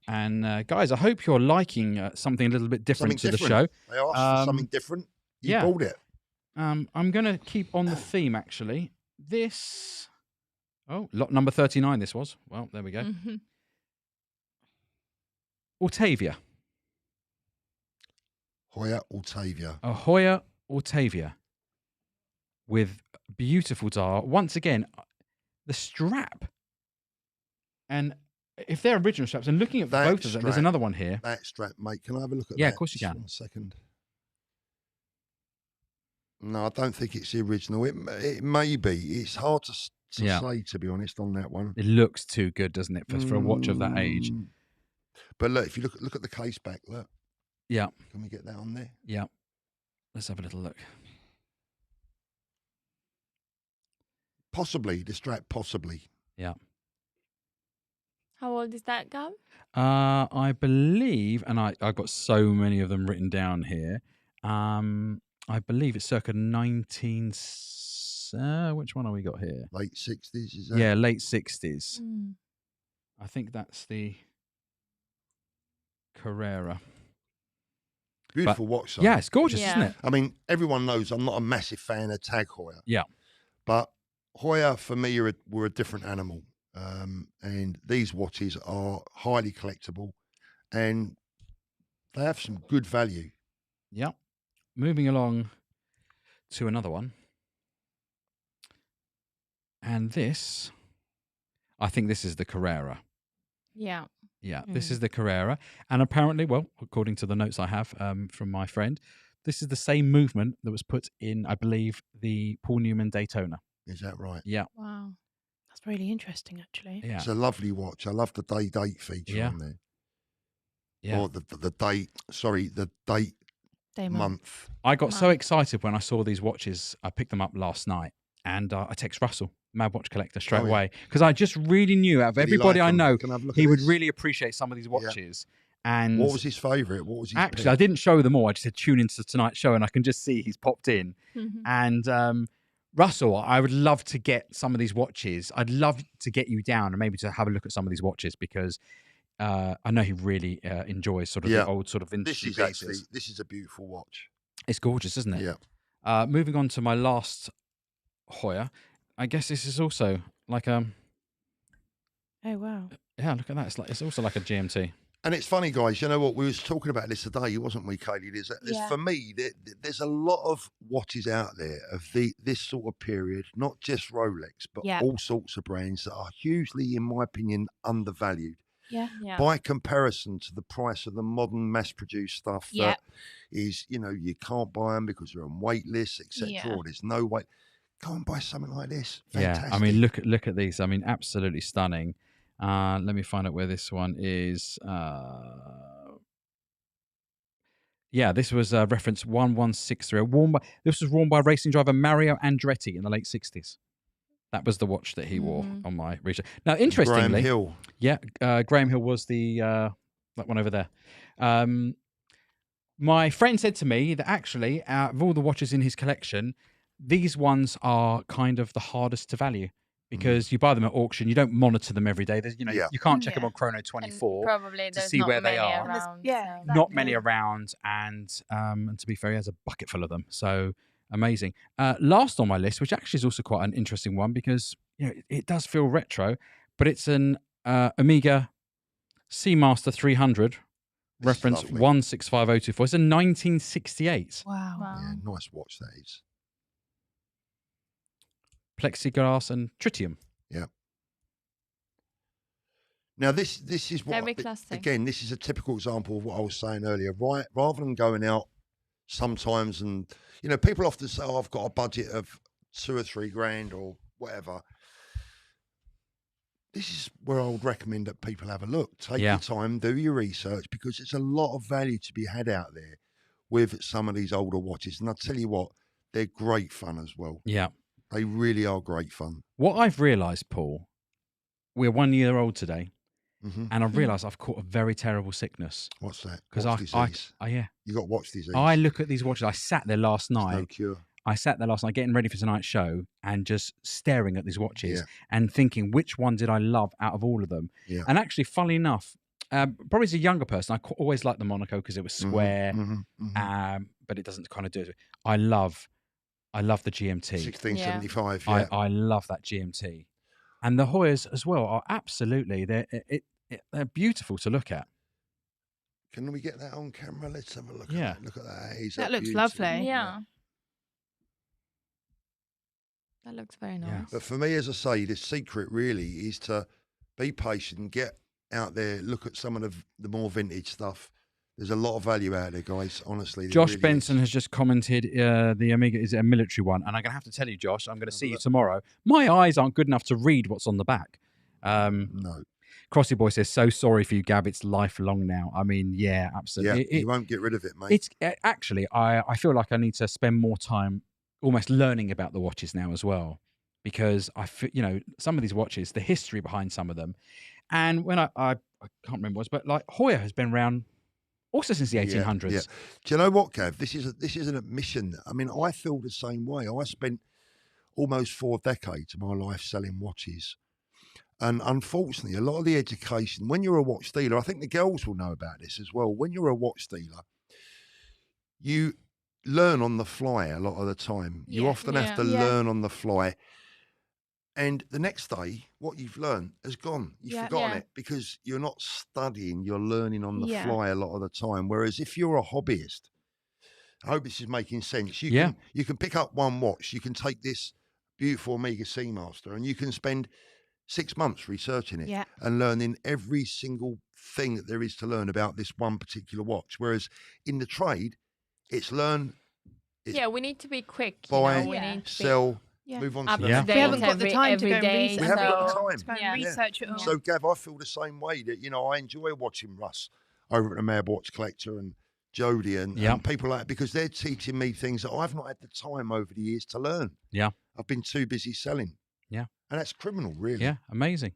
And guys, I hope you're liking something a little bit different something to different. the show. They asked for something different. You yeah. bought it. I'm going to keep on the theme, actually. This... Oh, lot number 39 this was. Well, there we go. Mhm. Altavia. Hoya Altavia. A Hoya Altavia. With beautiful dial. Once again, the strap. And if they're original straps, and looking at That both of them, there's strap- another one here. That strap, mate. Can I have a look at that? Yeah, of course you Just can. 1 second. No, I don't think it's the original. It may be. It's hard to Yeah. say, to be honest, on that one. It looks too good, doesn't it, for a watch of that age? But look, if you look at the case back, look. Yeah. Can we get that on there? Yeah. Let's have a little look. Possibly, the strap, possibly. Yeah. How old is that, Gav? I believe, and I've got so many of them written down here. I believe it's circa 19. Which one have we got here? Late 60s, is that? Yeah, late 60s. Mm. I think that's the Carrera. Beautiful watch, though. Yeah, it's gorgeous, isn't Yeah. it? I mean, everyone knows I'm not a massive fan of Tag Heuer. Yeah. But Heuer, for me, were a different animal. And these watches are highly collectible and they have some good value. Yeah. Moving along to another one. And this, I think this is the Carrera. Yeah. Yeah, this is the Carrera. And apparently, well, according to the notes I have from my friend, this is the same movement that was put in, I believe, the Paul Newman Daytona. Is that right? Yeah. Wow. That's really interesting, actually. Yeah. It's a lovely watch. I love the date feature on there. Yeah. Or the date, sorry, the date month. I got so excited when I saw these watches. I picked them up last night and I text Russell, Mad Watch Collector, straight away. Because I just really knew out of everybody I know, he would really appreciate some of these watches. Yeah. And what was his favourite? What was his actually, pick? I didn't show them all. I just said tune into tonight's show and I can just see he's popped in. And Russell, I would love to get some of these watches. I'd love to get you down and maybe to have a look at some of these watches because I know he really enjoys sort of the old sort of vintage pieces. This is a beautiful watch. It's gorgeous, isn't it? Yeah. Moving on to my last Heuer, I guess this is also like Oh wow. Yeah, look at that. It's also like a GMT. And it's funny, guys, you know what? We was talking about this today, wasn't we, Kaylee? For me, there's a lot of watches out there of this sort of period, not just Rolex, but all sorts of brands that are hugely, in my opinion, undervalued. Yeah. By comparison to the price of the modern mass-produced stuff that is, you can't buy them because they're on wait lists, etc., or there's no wait. Go and buy something like this. Fantastic. Yeah, I mean, look at these. I mean, absolutely stunning. Let me find out where this one is. Yeah, this was reference 1163. This was worn by racing driver Mario Andretti in the late 60s. That was the watch that he wore on my research. Now, interestingly, Graham Hill. Yeah, Graham Hill was the that one over there. My friend said to me that actually, out of all the watches in his collection, these ones are kind of the hardest to value because you buy them at auction, you don't monitor them every day. There's, you can't check them on Chrono 24 probably to see where they are. Around, Not many around, and to be fair, he has a bucket full of them. So amazing. Last on my list, which actually is also quite an interesting one because it does feel retro, but it's an Omega Seamaster 300. Reference 165024. It's a 1968. Wow. Yeah, nice watch that is. Plexiglass and tritium. Yeah. Now this is what Very classic. again. This is a typical example of what I was saying earlier. Right, rather than going out sometimes and people often say, "Oh, I've got a budget of $2 or $3 grand or whatever." This is where I would recommend that people have a look. Take your time, do your research, because there's a lot of value to be had out there with some of these older watches. And I tell you what, they're great fun as well. Yeah. They really are great fun. What I've realised, Paul, we're 1 year old today, and I've realised I've caught a very terrible sickness. What's that? Because You got watch disease. I look at these watches. I sat there last night. No cure. I sat there last night getting ready for tonight's show and just staring at these watches and thinking, which one did I love out of all of them? Yeah. And actually, funnily enough, probably as a younger person, I always liked the Monaco because it was square, but it doesn't kind of do it. I love the GMT. 1675, I love that GMT. And the Heuers as well are absolutely, they're beautiful to look at. Can we get that on camera? Let's have a look Yeah. at that. Look at that. That looks lovely. Yeah. That looks very nice. Yeah. But for me, as I say, the secret really is to be patient, get out there, look at some of the more vintage stuff. There's a lot of value out there, guys. Honestly, there Josh really Benson is. has just commented the Amiga is a military one, and I'm going to have to tell you, Josh, I'm going to see you tomorrow. My eyes aren't good enough to read what's on the back. No. Crossy Boy says, so sorry for you, Gav. It's lifelong now. I mean, yeah, absolutely. Yeah, you won't get rid of it, mate. It's actually, I feel like I need to spend more time almost learning about the watches now as well, because some of these watches, the history behind some of them, and when I can't remember what it was, but like Hoya has been around also since the 1800s. Yeah. Do you know what, Gav? This is an admission. I mean, I feel the same way. I spent almost 4 decades of my life selling watches. And unfortunately, a lot of the education, when you're a watch dealer, I think the girls will know about this as well. When you're a watch dealer, you learn on the fly a lot of the time. You often have to learn on the fly. And the next day, what you've learned has gone. You've forgotten it because you're not studying, you're learning on the fly a lot of the time. Whereas if you're a hobbyist, I hope this is making sense. You can pick up one watch, you can take this beautiful Omega Seamaster and you can spend 6 months researching it and learning every single thing that there is to learn about this one particular watch. Whereas in the trade, it's learn. We need to be quick. Buy, we need to sell, move on to the next. We haven't got the time to go and research. We haven't got the time. To go and research it all. So, Gav, I feel the same way that, I enjoy watching Russ over at the Mad Watch Collector and Jody and people like that because they're teaching me things that I've not had the time over the years to learn. Yeah. I've been too busy selling. Yeah. And that's criminal, really. Yeah, amazing.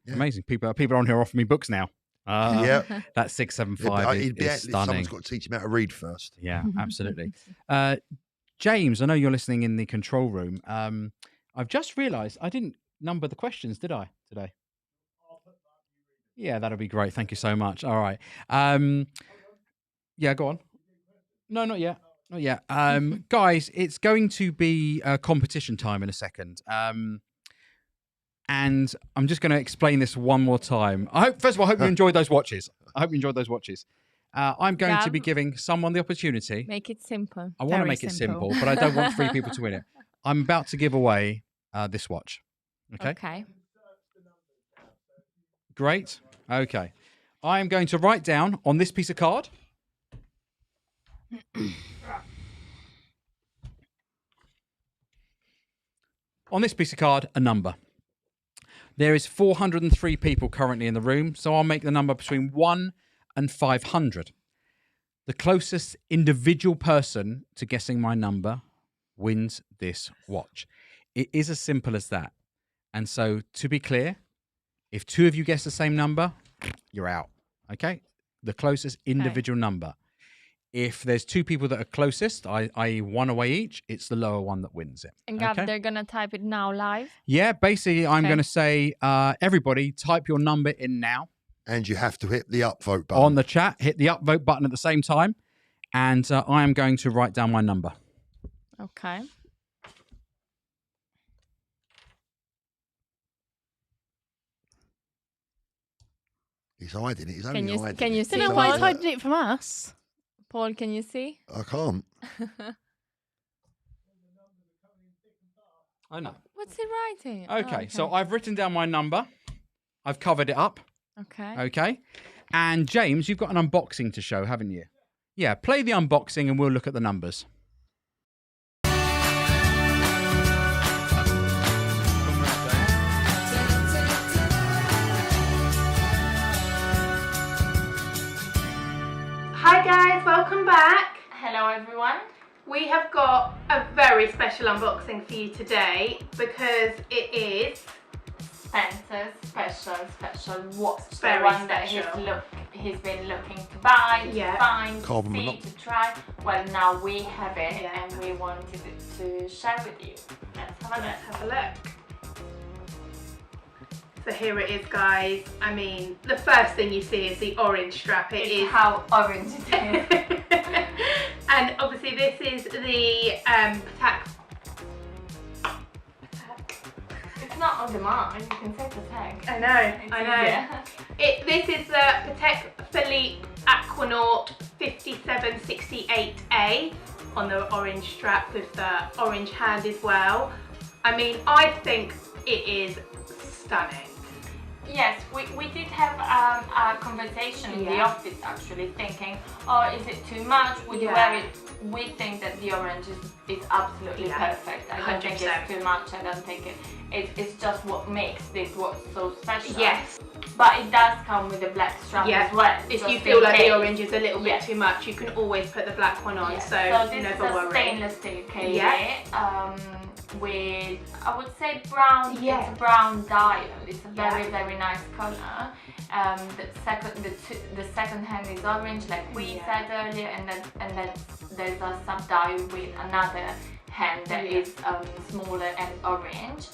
People on here offering me books now. That 675 is stunning. Someone's got to teach him how to read first. Yeah, absolutely. James, I know you're listening in the control room. I've just realised I didn't number the questions, did I, today? Yeah, that'll be great. Thank you so much. All right. Go on. No, not yet. Not yet. Guys, it's going to be competition time in a second. And I'm just going to explain this one more time. First of all, I hope you enjoyed those watches. I'm going to be giving someone the opportunity. Make it simple. I want to make it simple, but I don't want 3 people to win it. I'm about to give away this watch. Okay. Great. Okay. I am going to write down on this piece of card. On this piece of card, a number. There is 403 people currently in the room, so I'll make the number between 1 and 500. The closest individual person to guessing my number wins this watch. It is as simple as that. And so, to be clear, if 2 of you guess the same number, you're out. Okay? The closest individual number. If there's 2 people that are closest, i.e. 1 away each, it's the lower one that wins it. And Gav, they're going to type it now live? Yeah, basically, I'm going to say, everybody, type your number in now. And you have to hit the upvote button. On the chat, hit the upvote button at the same time. And I am going to write down my number. Okay. He's hiding it. He's only hiding it. Can you see? I don't know why he's hiding it from us. Paul, can you see? I can't. I know. What's he writing? Okay, so I've written down my number. I've covered it up. Okay. And James, you've got an unboxing to show, haven't you? Yeah, play the unboxing and we'll look at the numbers. Hi guys, welcome back. Hello everyone. We have got a very special unboxing for you today because it is Spencer's special watch. Very the one special. that he's been looking to buy, to find, Carbon to see, monoxide. to try. Well, now we have it and we wanted to share with you. Let's have a look. So here it is, guys. I mean, the first thing you see is the orange strap. It is how orange it is. And obviously this is the Patek. It's not on demand. You can say Patek. I know. This is the Patek Philippe Aquanaut 5768A on the orange strap with the orange hand as well. I mean, I think it is stunning. Yes, we did have a conversation in the office actually, thinking, oh, is it too much? Would you wear it? We think that the orange is absolutely perfect. I don't think it's too much. I don't think it's just what makes this what's so special. Yes. But it does come with a black strap as well. If you feel like the orange is a little bit too much, you can always put the black one on. So this never is a worry. stainless steel case. With, I would say, brown. It's a brown dial. It's a very nice color. The second hand is orange, like we said earlier, and then there's a sub dial with another hand that is smaller and orange.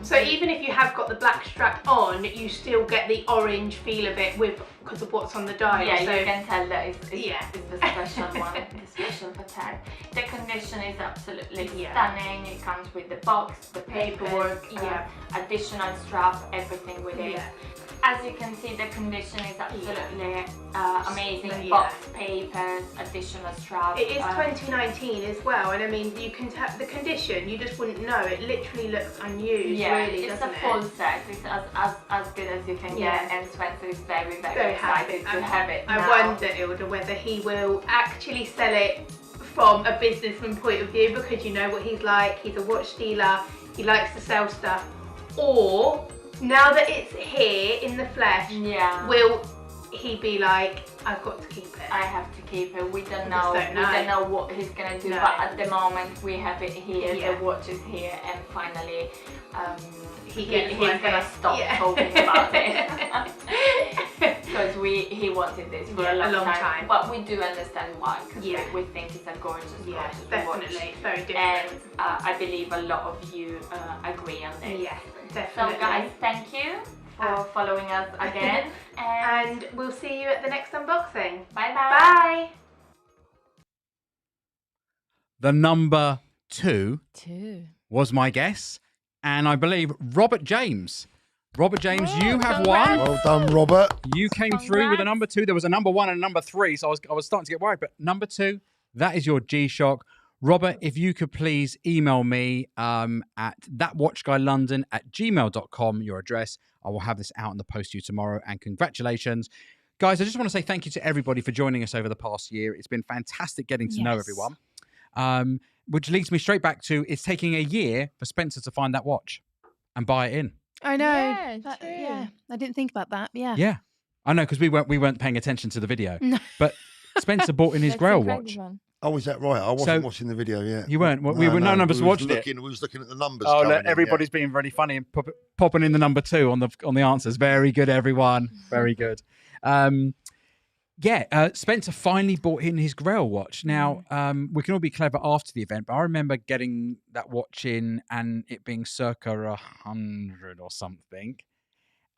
So even if you have got the black strap on, you still get the orange feel of it because of what's on the dial. Yeah, so you can tell that it's the special one, the special pattern. The condition is absolutely stunning. It comes with the box, the paperwork, additional strap, everything with it. As you can see, the condition is absolutely amazing. Box, papers, additional strap. It is 2019 as well, and I mean, you can tell the condition. You just wouldn't know. It literally looks unused. Really, it's doesn't a full set. It's as good as you can get, and Spencer is very excited to have it. I wonder, Ilda, whether he will actually sell it from a businessman point of view, because you know what he's like. He's a watch dealer. He likes to sell stuff, or now that it's here in the flesh, will he be like, I've got to keep it? I have to keep it. We don't know. We don't know what he's gonna do. But at the moment, we have it here. The watch is here, and finally, he's gonna stop talking about it because he wanted this for a long time. But we do understand why, because we think it's a gorgeous watch. Definitely, it's very different. And I believe a lot of you agree on this. Yes, definitely. So guys, thank you for following us again. And we'll see you at the next unboxing. Bye. Bye. The number 2 was my guess, and I believe Robert James. Robert James, you have won. Well done, Robert. You came through with a number 2. There was a number 1 and a number 3, so I was starting to get worried. But number 2, that is your G-Shock. Robert, if you could please email me at thatwatchguylondon@gmail.com, your address. I will have this out in the post to you tomorrow. And congratulations. Guys, I just want to say thank you to everybody for joining us over the past year. It's been fantastic getting to know everyone. Which leads me straight back to, it's taking a year for Spencer to find that watch and buy it in. I know. Yeah, Yeah, I didn't think about that. Yeah. Yeah, I know, because we weren't paying attention to the video. No. But Spencer bought in his That's Grail incredible. watch. Oh, is that right? I wasn't watching the video yet. You weren't? None of us watched it. We was looking at the numbers. Oh, coming look, in, everybody's being really funny and popping in the number 2 on the answers. Very good, everyone. Very good. Spencer finally bought in his Grail watch. Now, we can all be clever after the event, but I remember getting that watch in and it being circa 100 or something.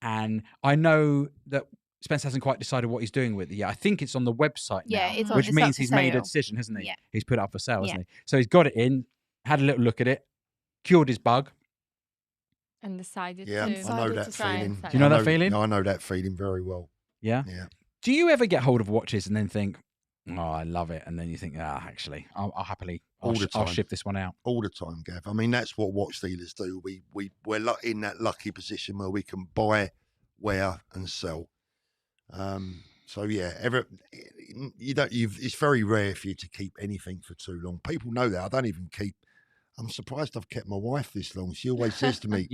And I know that Spencer hasn't quite decided what he's doing with it yet. I think it's on the website now, Yeah, it's on, which it's means up for he's made a sale. decision, hasn't he? Yeah. He's put it up for sale, hasn't Yeah. he? So he's got it in, had a little look at it, cured his bug. And decided Yeah, to I know that try and feeling. sell Do you know it. that feeling? No, I know that feeling very well. Yeah? Yeah. Do you ever get hold of watches and then think, oh, I love it, and then you think, actually, I'll happily, All the I'll time. ship this one out. All the time, Gav. I mean, that's what watch dealers do. We're in that lucky position where we can buy, wear, and sell. So yeah, it's very rare for you to keep anything for too long. People know that. I don't even keep. I'm surprised I've kept my wife this long. She always says to me,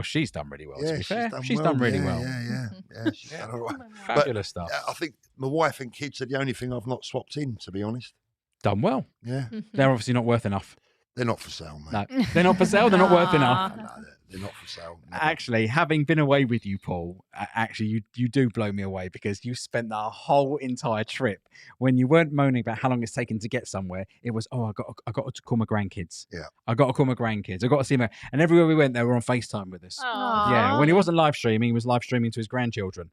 She's done really well. To "Yeah, be fair, she's she's done really well. Yeah, she's done all right." Fabulous stuff. I think my wife and kids are the only thing I've not swapped in, to be honest. Done well. Yeah, They're obviously not worth enough. they're not for sale, mate. No, they're not for sale. They're not worth enough. No, they're not for sale. Never. Actually, having been away with you, Paul, you do blow me away, because you spent the whole entire trip, when you weren't moaning about how long it's taken to get somewhere, it was, I got to call my grandkids. Yeah. I got to call my grandkids. I got to see them. And everywhere we went, they were on FaceTime with us. Aw. Yeah, when he wasn't live streaming, he was live streaming to his grandchildren.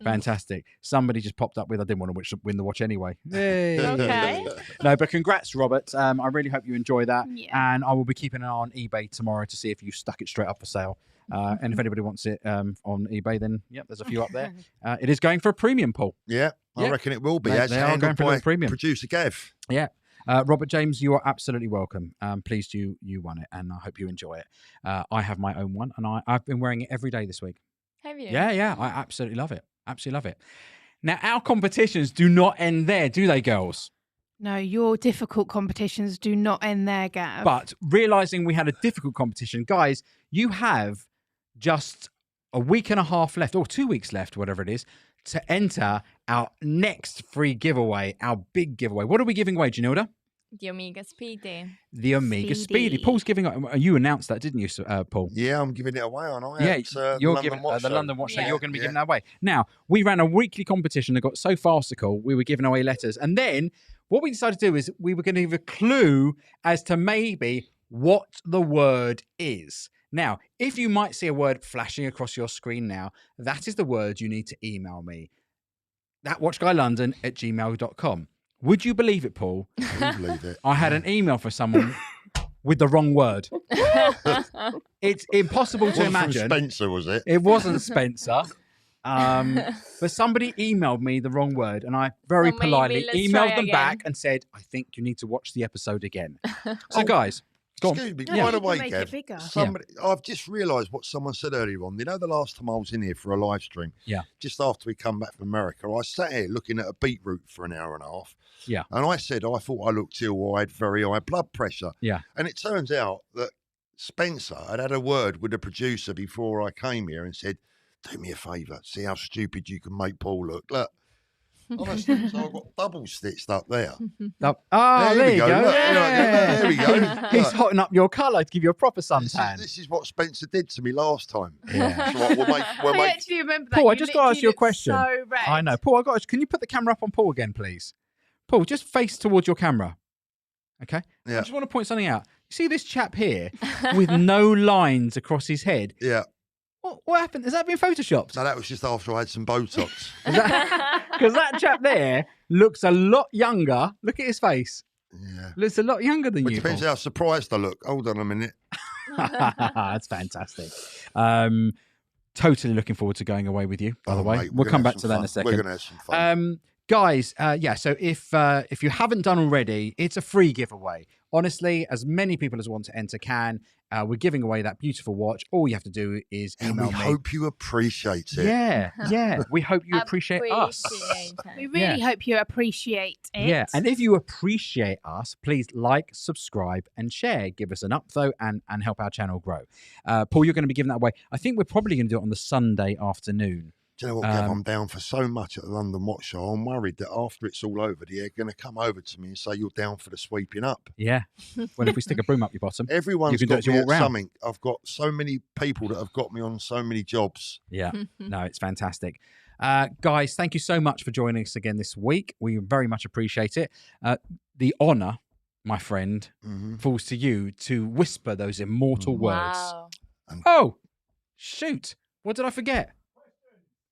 Fantastic. Somebody just popped up with, I didn't want to win the watch anyway. Yay. Okay. No, but congrats, Robert. I really hope you enjoy that. Yeah. And I will be keeping an eye on eBay tomorrow to see if you stuck it straight up for sale. And if anybody wants it on eBay, then there's a few up there. It is going for a premium, Paul. Yeah, I Yeah. reckon it will be. They As are going handled for a by little premium. producer Gav. Yeah. Robert James, you are absolutely welcome. Pleased you won it, and I hope you enjoy it. I have my own one, and I've been wearing it every day this week. Have you? Yeah. I absolutely love it. Absolutely love it. Now, our competitions do not end there, do they, girls? No, your difficult competitions do not end there, Gav. But realizing we had a difficult competition, guys, you have just a week and a half left, or 2 weeks left, whatever it is, to enter our next free giveaway, our big giveaway. What are we giving away, Janilda? The Omega Speedy. The Omega Speedy. Paul's giving. You announced that, didn't you, Paul? Yeah, I'm giving it away, aren't I? Yeah, You're giving Watch the Show. London Watch Show. Yeah. You're going to be giving that away. Now, we ran a weekly competition that got so farcical. We were giving away letters, and then what we decided to do is we were going to give a clue as to maybe what the word is. Now, if you might see a word flashing across your screen now, that is the word you need to email me. thatwatchguylondon@gmail.com. Would you believe it, Paul? I believe it. I had an email for someone with the wrong word. It's impossible to Wasn't from imagine. Spencer, was it? It wasn't Spencer. But somebody emailed me the wrong word, and I very So maybe politely let's emailed try them again. back and said, I think you need to watch the episode again. So, Oh, guys, go on. Excuse me, No, by the you can way, make it Gav, bigger. somebody, I've just realised what someone said earlier on. You know, the last time I was in here for a live stream, Yeah. just after we come back from America, I sat here looking at a beetroot for an hour and a half. Yeah. And I said I thought I looked ill or I had very high blood pressure. Yeah. And it turns out that Spencer had a word with the producer before I came here and said, do me a favour, see how stupid you can make Paul look. Look. Honestly, so I've got double stitched up there. Oh, there we you go. go. Look, Yeah. there we go. He's Look. hotting up your colour to give you a proper suntan. This is what Spencer did to me last time. Yeah. So we'll I make actually remember that. Paul, I You just got to ask literally you a looked question. So red. I know. Paul, can you put the camera up on Paul again, please? Paul, just face towards your camera. Okay? I Yeah. just want to point something out. You see this chap here with no lines across his head? Yeah. What happened? Has that been photoshopped? So that was just after I had some Botox. Because that chap there looks a lot younger. Look at his face. Yeah. Looks a lot younger than It you. depends Paul. how surprised I look. Hold on a minute. That's fantastic. Totally looking forward to going away with you, by the Oh, way. mate, We'll we're come gonna back have to some that in fun. a second. We're going to have some fun. Guys, so if you haven't done already, it's a free giveaway. Honestly, as many people as want to enter can. We're giving away that beautiful watch. All you have to do is And email we me. hope you appreciate it. Yeah. We hope you appreciate us. We really hope you appreciate it. Yeah, and if you appreciate us, please like, subscribe, and share. Give us an up, though, and help our channel grow. Paul, you're going to be giving that away. I think we're probably going to do it on the Sunday afternoon. Do you know what, Gav? I'm down for so much at the London Watch Show. I'm worried that after it's all over, they're going to come over to me and say, you're down for the sweeping up. Yeah. Well, if we stick a broom up your bottom. Everyone's can do it got as you me walk at round. something. I've got so many people that have got me on so many jobs. Yeah. No, it's fantastic. Guys, thank you so much for joining us again this week. We very much appreciate it. The honour, my friend, falls to you to whisper those immortal words. Wow. Oh, shoot. What did I forget?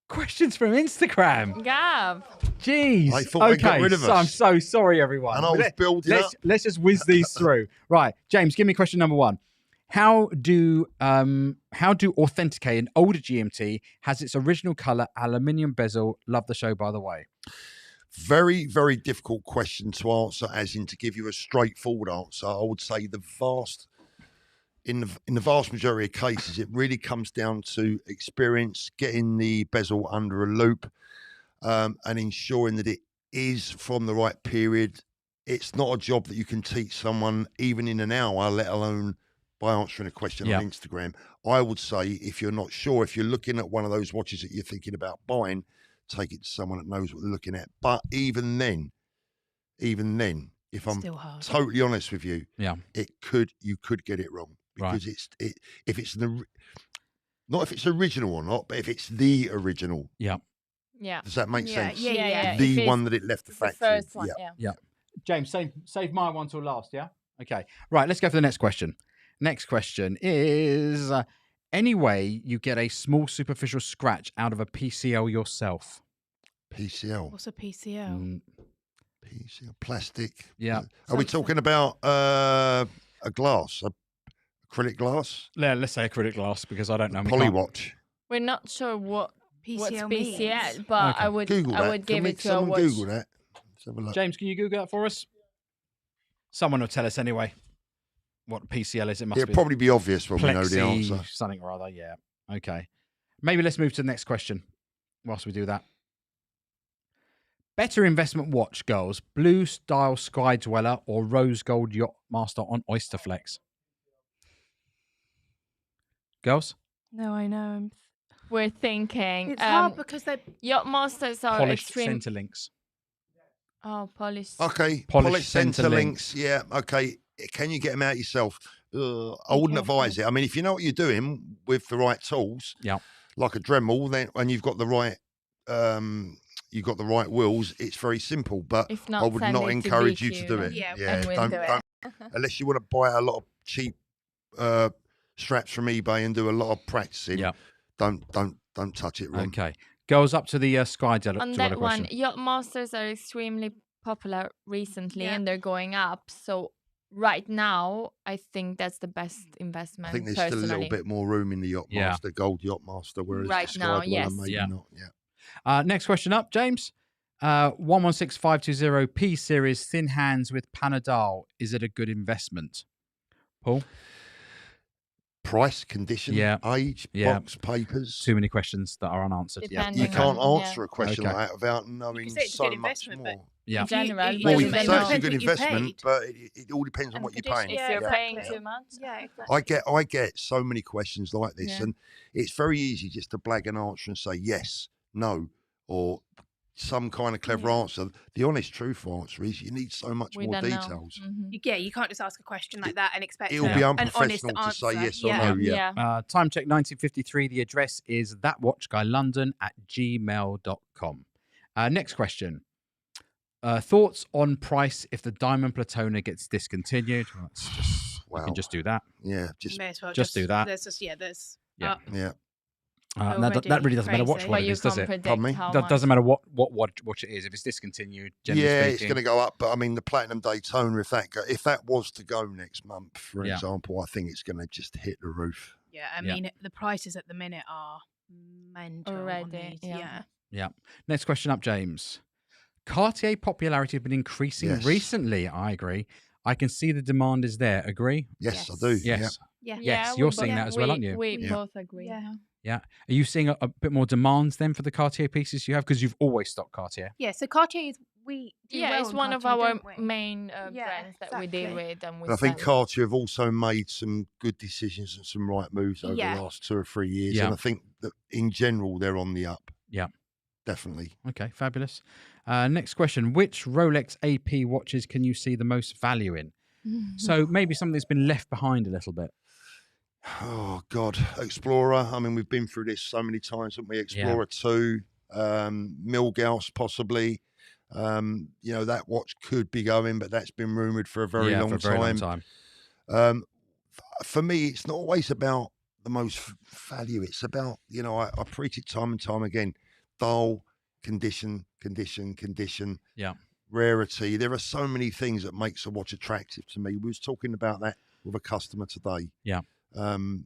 Questions from Instagram. Gav. Jeez. I thought they got Okay, rid of so us. I'm so sorry, everyone. And I was building up. Let's just whiz these through. Right, James, give me question number one. How do authenticate an older GMT has its original color aluminium bezel? Love the show, by the way. Very, very difficult question to answer, as in to give you a straightforward answer. I would say in the vast majority of cases, it really comes down to experience, getting the bezel under a loop, and ensuring that it is from the right period. It's not a job that you can teach someone even in an hour, let alone by answering a question on Instagram. I would say, if you're not sure, if you're looking at one of those watches that you're thinking about buying, take it to someone that knows what they're looking at. But even then, if I'm Still hard. totally honest with you, Yeah. you could get it wrong, because if it's not if it's original or not, but if it's the original. Yeah. Yeah. Does that make sense? Yeah. The one that it left the The factory. first one. Yeah. James, save my one till last, yeah? Okay. Right, let's go for the next question. Next question is, any way you get a small superficial scratch out of a PCL yourself? PCL. What's a PCL? PCL. Plastic. Yeah. Are we talking about a glass? Acrylic glass? Yeah, let's say acrylic glass, because I don't know. Polywatch. We're not sure what's PCL PCL, but Okay. I would Google that. I would give Can it to a someone watch. Google that? Let's have a look. James, can you Google that for us? Someone will tell us anyway what PCL is. It must It'll be probably be obvious when we know the plexi answer. something or other. Yeah. Okay. Maybe let's move to the next question whilst we do that. Better investment watch, girls, Blue Style Sky Dweller or Rose Gold Yacht Master on Oysterflex? Girls? No, I know. We're thinking. It's hard because they Yacht Masters are Polished extreme. centre links. Oh, polished. Okay, Polished centre centre links. Yeah, okay. Can you get them out yourself? I wouldn't advise it. I mean, if you know what you're doing with the right tools, like a Dremel, then and you've got the right wheels, it's very simple. But If not, I would send not it encourage you BQ to do it. and- Yeah, and we'll don't, do it. don't unless you want to buy a lot of cheap straps from eBay and do a lot of practicing. Yeah. Don't touch it, Ron. Okay. Girls, up to the Sky Dweller On question. that one, Yacht Masters are extremely popular recently and they're going up. So right now, I think that's the best investment. I think there's personally. still a little bit more room in the Yacht Master, Gold Yacht Master, whereas Right the Sky now, Dweller yes. maybe Yeah. not. Yeah. Next question up, James. 116520 P series thin hands with Panadol. Is it a good investment? Paul? Price, condition, age, box, papers. Too many questions that are unanswered. Depending You can't on- answer a question Okay. like that without knowing say it's a so good much investment, but more. Yeah. In general, you- Well, it you depends say on it's a what good you investment, paid. but it all depends on And what you're condition. paying. If Yeah, you're exactly. paying too much. Yeah, exactly. I get so many questions like this, Yeah. and it's very easy just to blag an answer and say yes, no, or some kind of clever answer. The honest truth answer is you need so much We more don't know. details. Mhm. You can't just ask a question like that and expect It'll an be honest unprofessional to answer. say yes or Yeah. no. Yeah. Time check 1953. The address is thatwatchguylondon@gmail.com. Next question. Thoughts on price if the Diamond Platona gets discontinued? Well, let's just, we Wow. can just do that. Yeah, just May as well Just do that. There's just there's Yeah. up. yeah. And that Already really doesn't matter what crazy. what But it you is, does can't it? predict Pardon me? how That much. doesn't matter what watch it is. If it's discontinued, generally Yeah, it's speaking. going to go up. But I mean, the Platinum Daytona, if that was to go next month, for Yeah. example, I think it's going to just hit the roof. Yeah, I Yeah. mean the prices at the minute are mental. on Already, these, yeah. Yeah. Next question up, James. Cartier popularity has been increasing Yes. recently. I agree. I can see the demand is there. Agree? Yes, I Yes. do. Yes. Yeah. Yes, we you're both- seeing that as well, aren't you? We Yeah. both agree. Yeah. Yeah. Are you seeing a bit more demands then for the Cartier pieces you have? Because you've always stocked Cartier. Yeah, so Cartier is we do Yeah, well it's on one of Cartier, our don't we? main Yeah, brands that we deal exactly. with, and we But I think sell. Cartier have also made some good decisions and some right moves over Yeah. the last 2 or 3 years. Yeah. And I think that in general, they're on the up. Yeah. Definitely. Okay, fabulous. Next question. Which Rolex AP watches can you see the most value in? So maybe something that's been left behind a little bit. Oh, God. Explorer. I mean, we've been through this so many times, haven't we? Explorer 2, Milgauss possibly. That watch could be going, but that's been rumoured for a very long time. For me, it's not always about the most value. It's about, I preach it time and time again. Dial, condition. Yeah. Rarity. There are so many things that makes a watch attractive to me. We was talking about that with a customer today. Yeah. When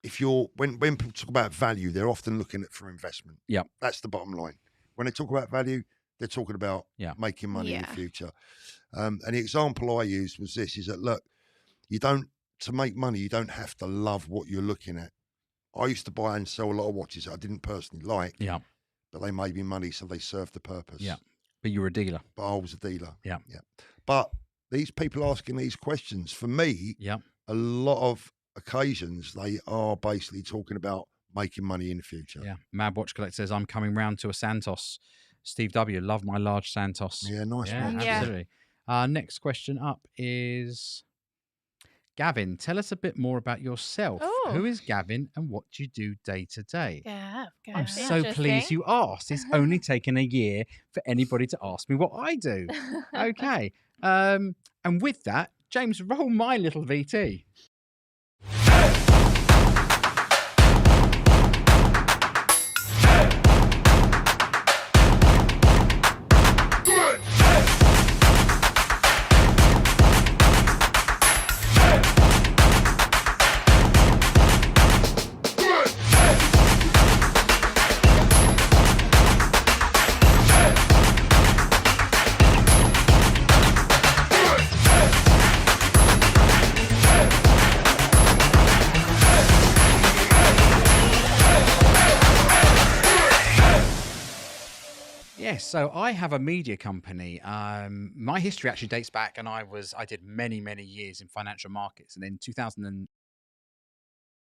people talk about value, they're often looking at for investment. Yeah. That's the bottom line. When they talk about value, they're talking about making money in the Yeah. future. And the example I used was this: is that look, to make money, you don't have to love what you're looking at. I used to buy and sell a lot of watches that I didn't personally like. Yeah. But they made me money, so they served the purpose. Yeah. But you were a dealer. But I was a dealer. Yeah. Yeah. But these people asking these questions, for me, Yeah. a lot of occasions, they are basically talking about making money in the future. Yeah. Mad Watch Collector says, I'm coming round to a Santos. Steve W. Love my large Santos. Yeah, nice Yeah, one. Yeah. absolutely. Next question up is Gavin. Tell us a bit more about yourself. Oh. Who is Gavin and what do you do day to day? Yeah. I'm so pleased Interesting. you asked. It's only taken a year for anybody to ask me what I do. Okay. And with that, James, roll my little VT. Yes, so I have a media company. My history actually dates back, and I did many, many years in financial markets, and in 2000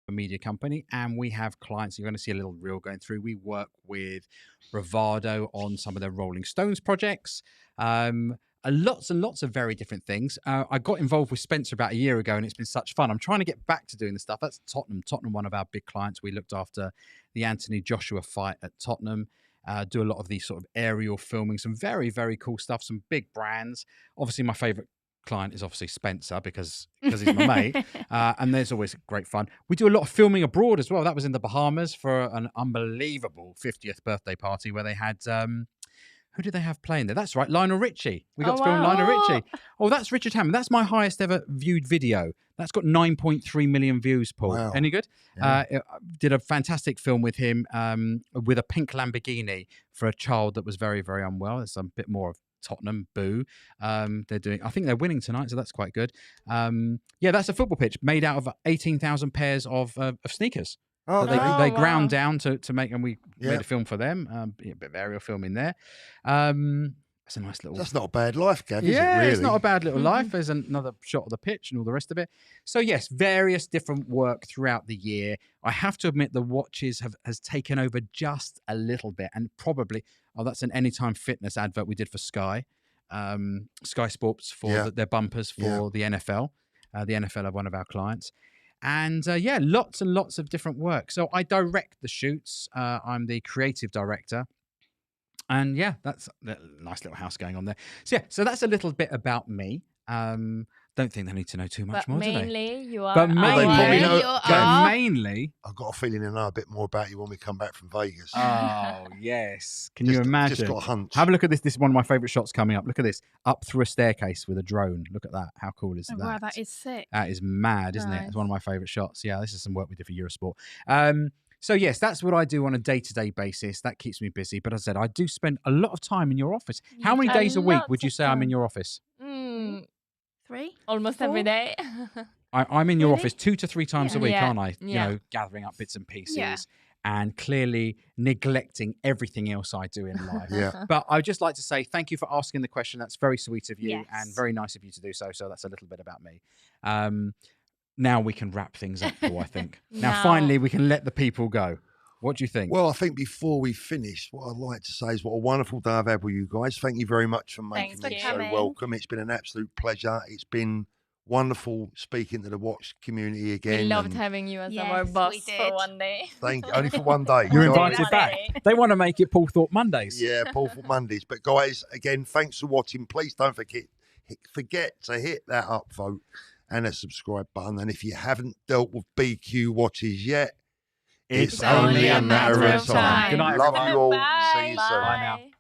a media company, and we have clients. You're going to see a little reel going through. We work with Bravado on some of their Rolling Stones projects. Lots and lots of very different things. I got involved with Spencer about a year ago, and it's been such fun. I'm trying to get back to doing the stuff. That's Tottenham. Tottenham, one of our big clients. We looked after the Anthony Joshua fight at Tottenham. Do a lot of these sort of aerial filming, some very, very cool stuff, some big brands. Obviously, my favorite client is obviously Spencer because he's my mate, and there's always great fun. We do a lot of filming abroad as well. That was in the Bahamas for an unbelievable 50th birthday party where they had who did they have playing there? That's right, Lionel Richie. We got to film Lionel Richie. Oh, that's Richard Hammond. That's my highest ever viewed video. That's got 9.3 million views, Paul. Wow. Any good? Yeah. Did a fantastic film with him with a pink Lamborghini for a child that was very, very unwell. It's a bit more of Tottenham, boo. They're doing, I think they're winning tonight, so that's quite good. Yeah, that's a football pitch made out of 18,000 pairs of sneakers. Oh, They ground down to make, and we Yeah. made a film for them. A bit of aerial film in there. It's a nice little. That's not a bad life, Gav, is it, Yeah, really? it's not a bad little life. There's another shot of the pitch and all the rest of it. So yes, various different work throughout the year. I have to admit the watches has taken over just a little bit, and probably that's an Anytime Fitness advert we did for Sky Sports for their bumpers for the NFL. The NFL are one of our clients. And lots and lots of different work. So I direct the shoots. I'm the creative director. And yeah, that's a nice little house going on there. So that's a little bit about me. Don't think they need to know too much more, do they? Mainly, you are. But mainly, I've got a feeling they know a bit more about you when we come back from Vegas. Oh yes, can you imagine? Just got a hunch. Have a look at this. This is one of my favourite shots coming up. Look at this, up through a staircase with a drone. Look at that. How cool is that? Wow, that is sick. That is mad, isn't it? It's one of my favourite shots. Yeah, this is some work we did for Eurosport. So yes, that's what I do on a day-to-day basis. That keeps me busy. But as I said, I do spend a lot of time in your office. How many days a week would you say I'm in your office? 3? Almost 4? every day. I'm in your office 2 to 3 times a week, Yeah. aren't I? You Yeah. know, gathering up bits and pieces. Yeah. And clearly neglecting everything else I do in life. Yeah. But I'd just like to say thank you for asking the question. That's very sweet of you Yes. and very nice of you to do so. So that's a little bit about me. Now we can wrap things up, Paul, I think. Now, finally, we can let the people go. What do you think? Well, I think before we finish, what I'd like to say is what a wonderful day I've had with you guys. Thank you very much for making Thank me you. so welcome. It's been an absolute pleasure. It's been wonderful speaking to the watch community again. We loved and having you as Yes, our we boss did. for one day. Thank you. Only for one day. You're Sorry. invited One back. day. They want to make it Paul Thorpe Mondays. Yeah, Paul for Mondays. But guys, again, thanks for watching. Please don't forget to hit that upvote and a subscribe button. And if you haven't dealt with BQ watches yet, it's only a matter of time. Good night, Love everyone. you all. Bye. See you soon. Bye now.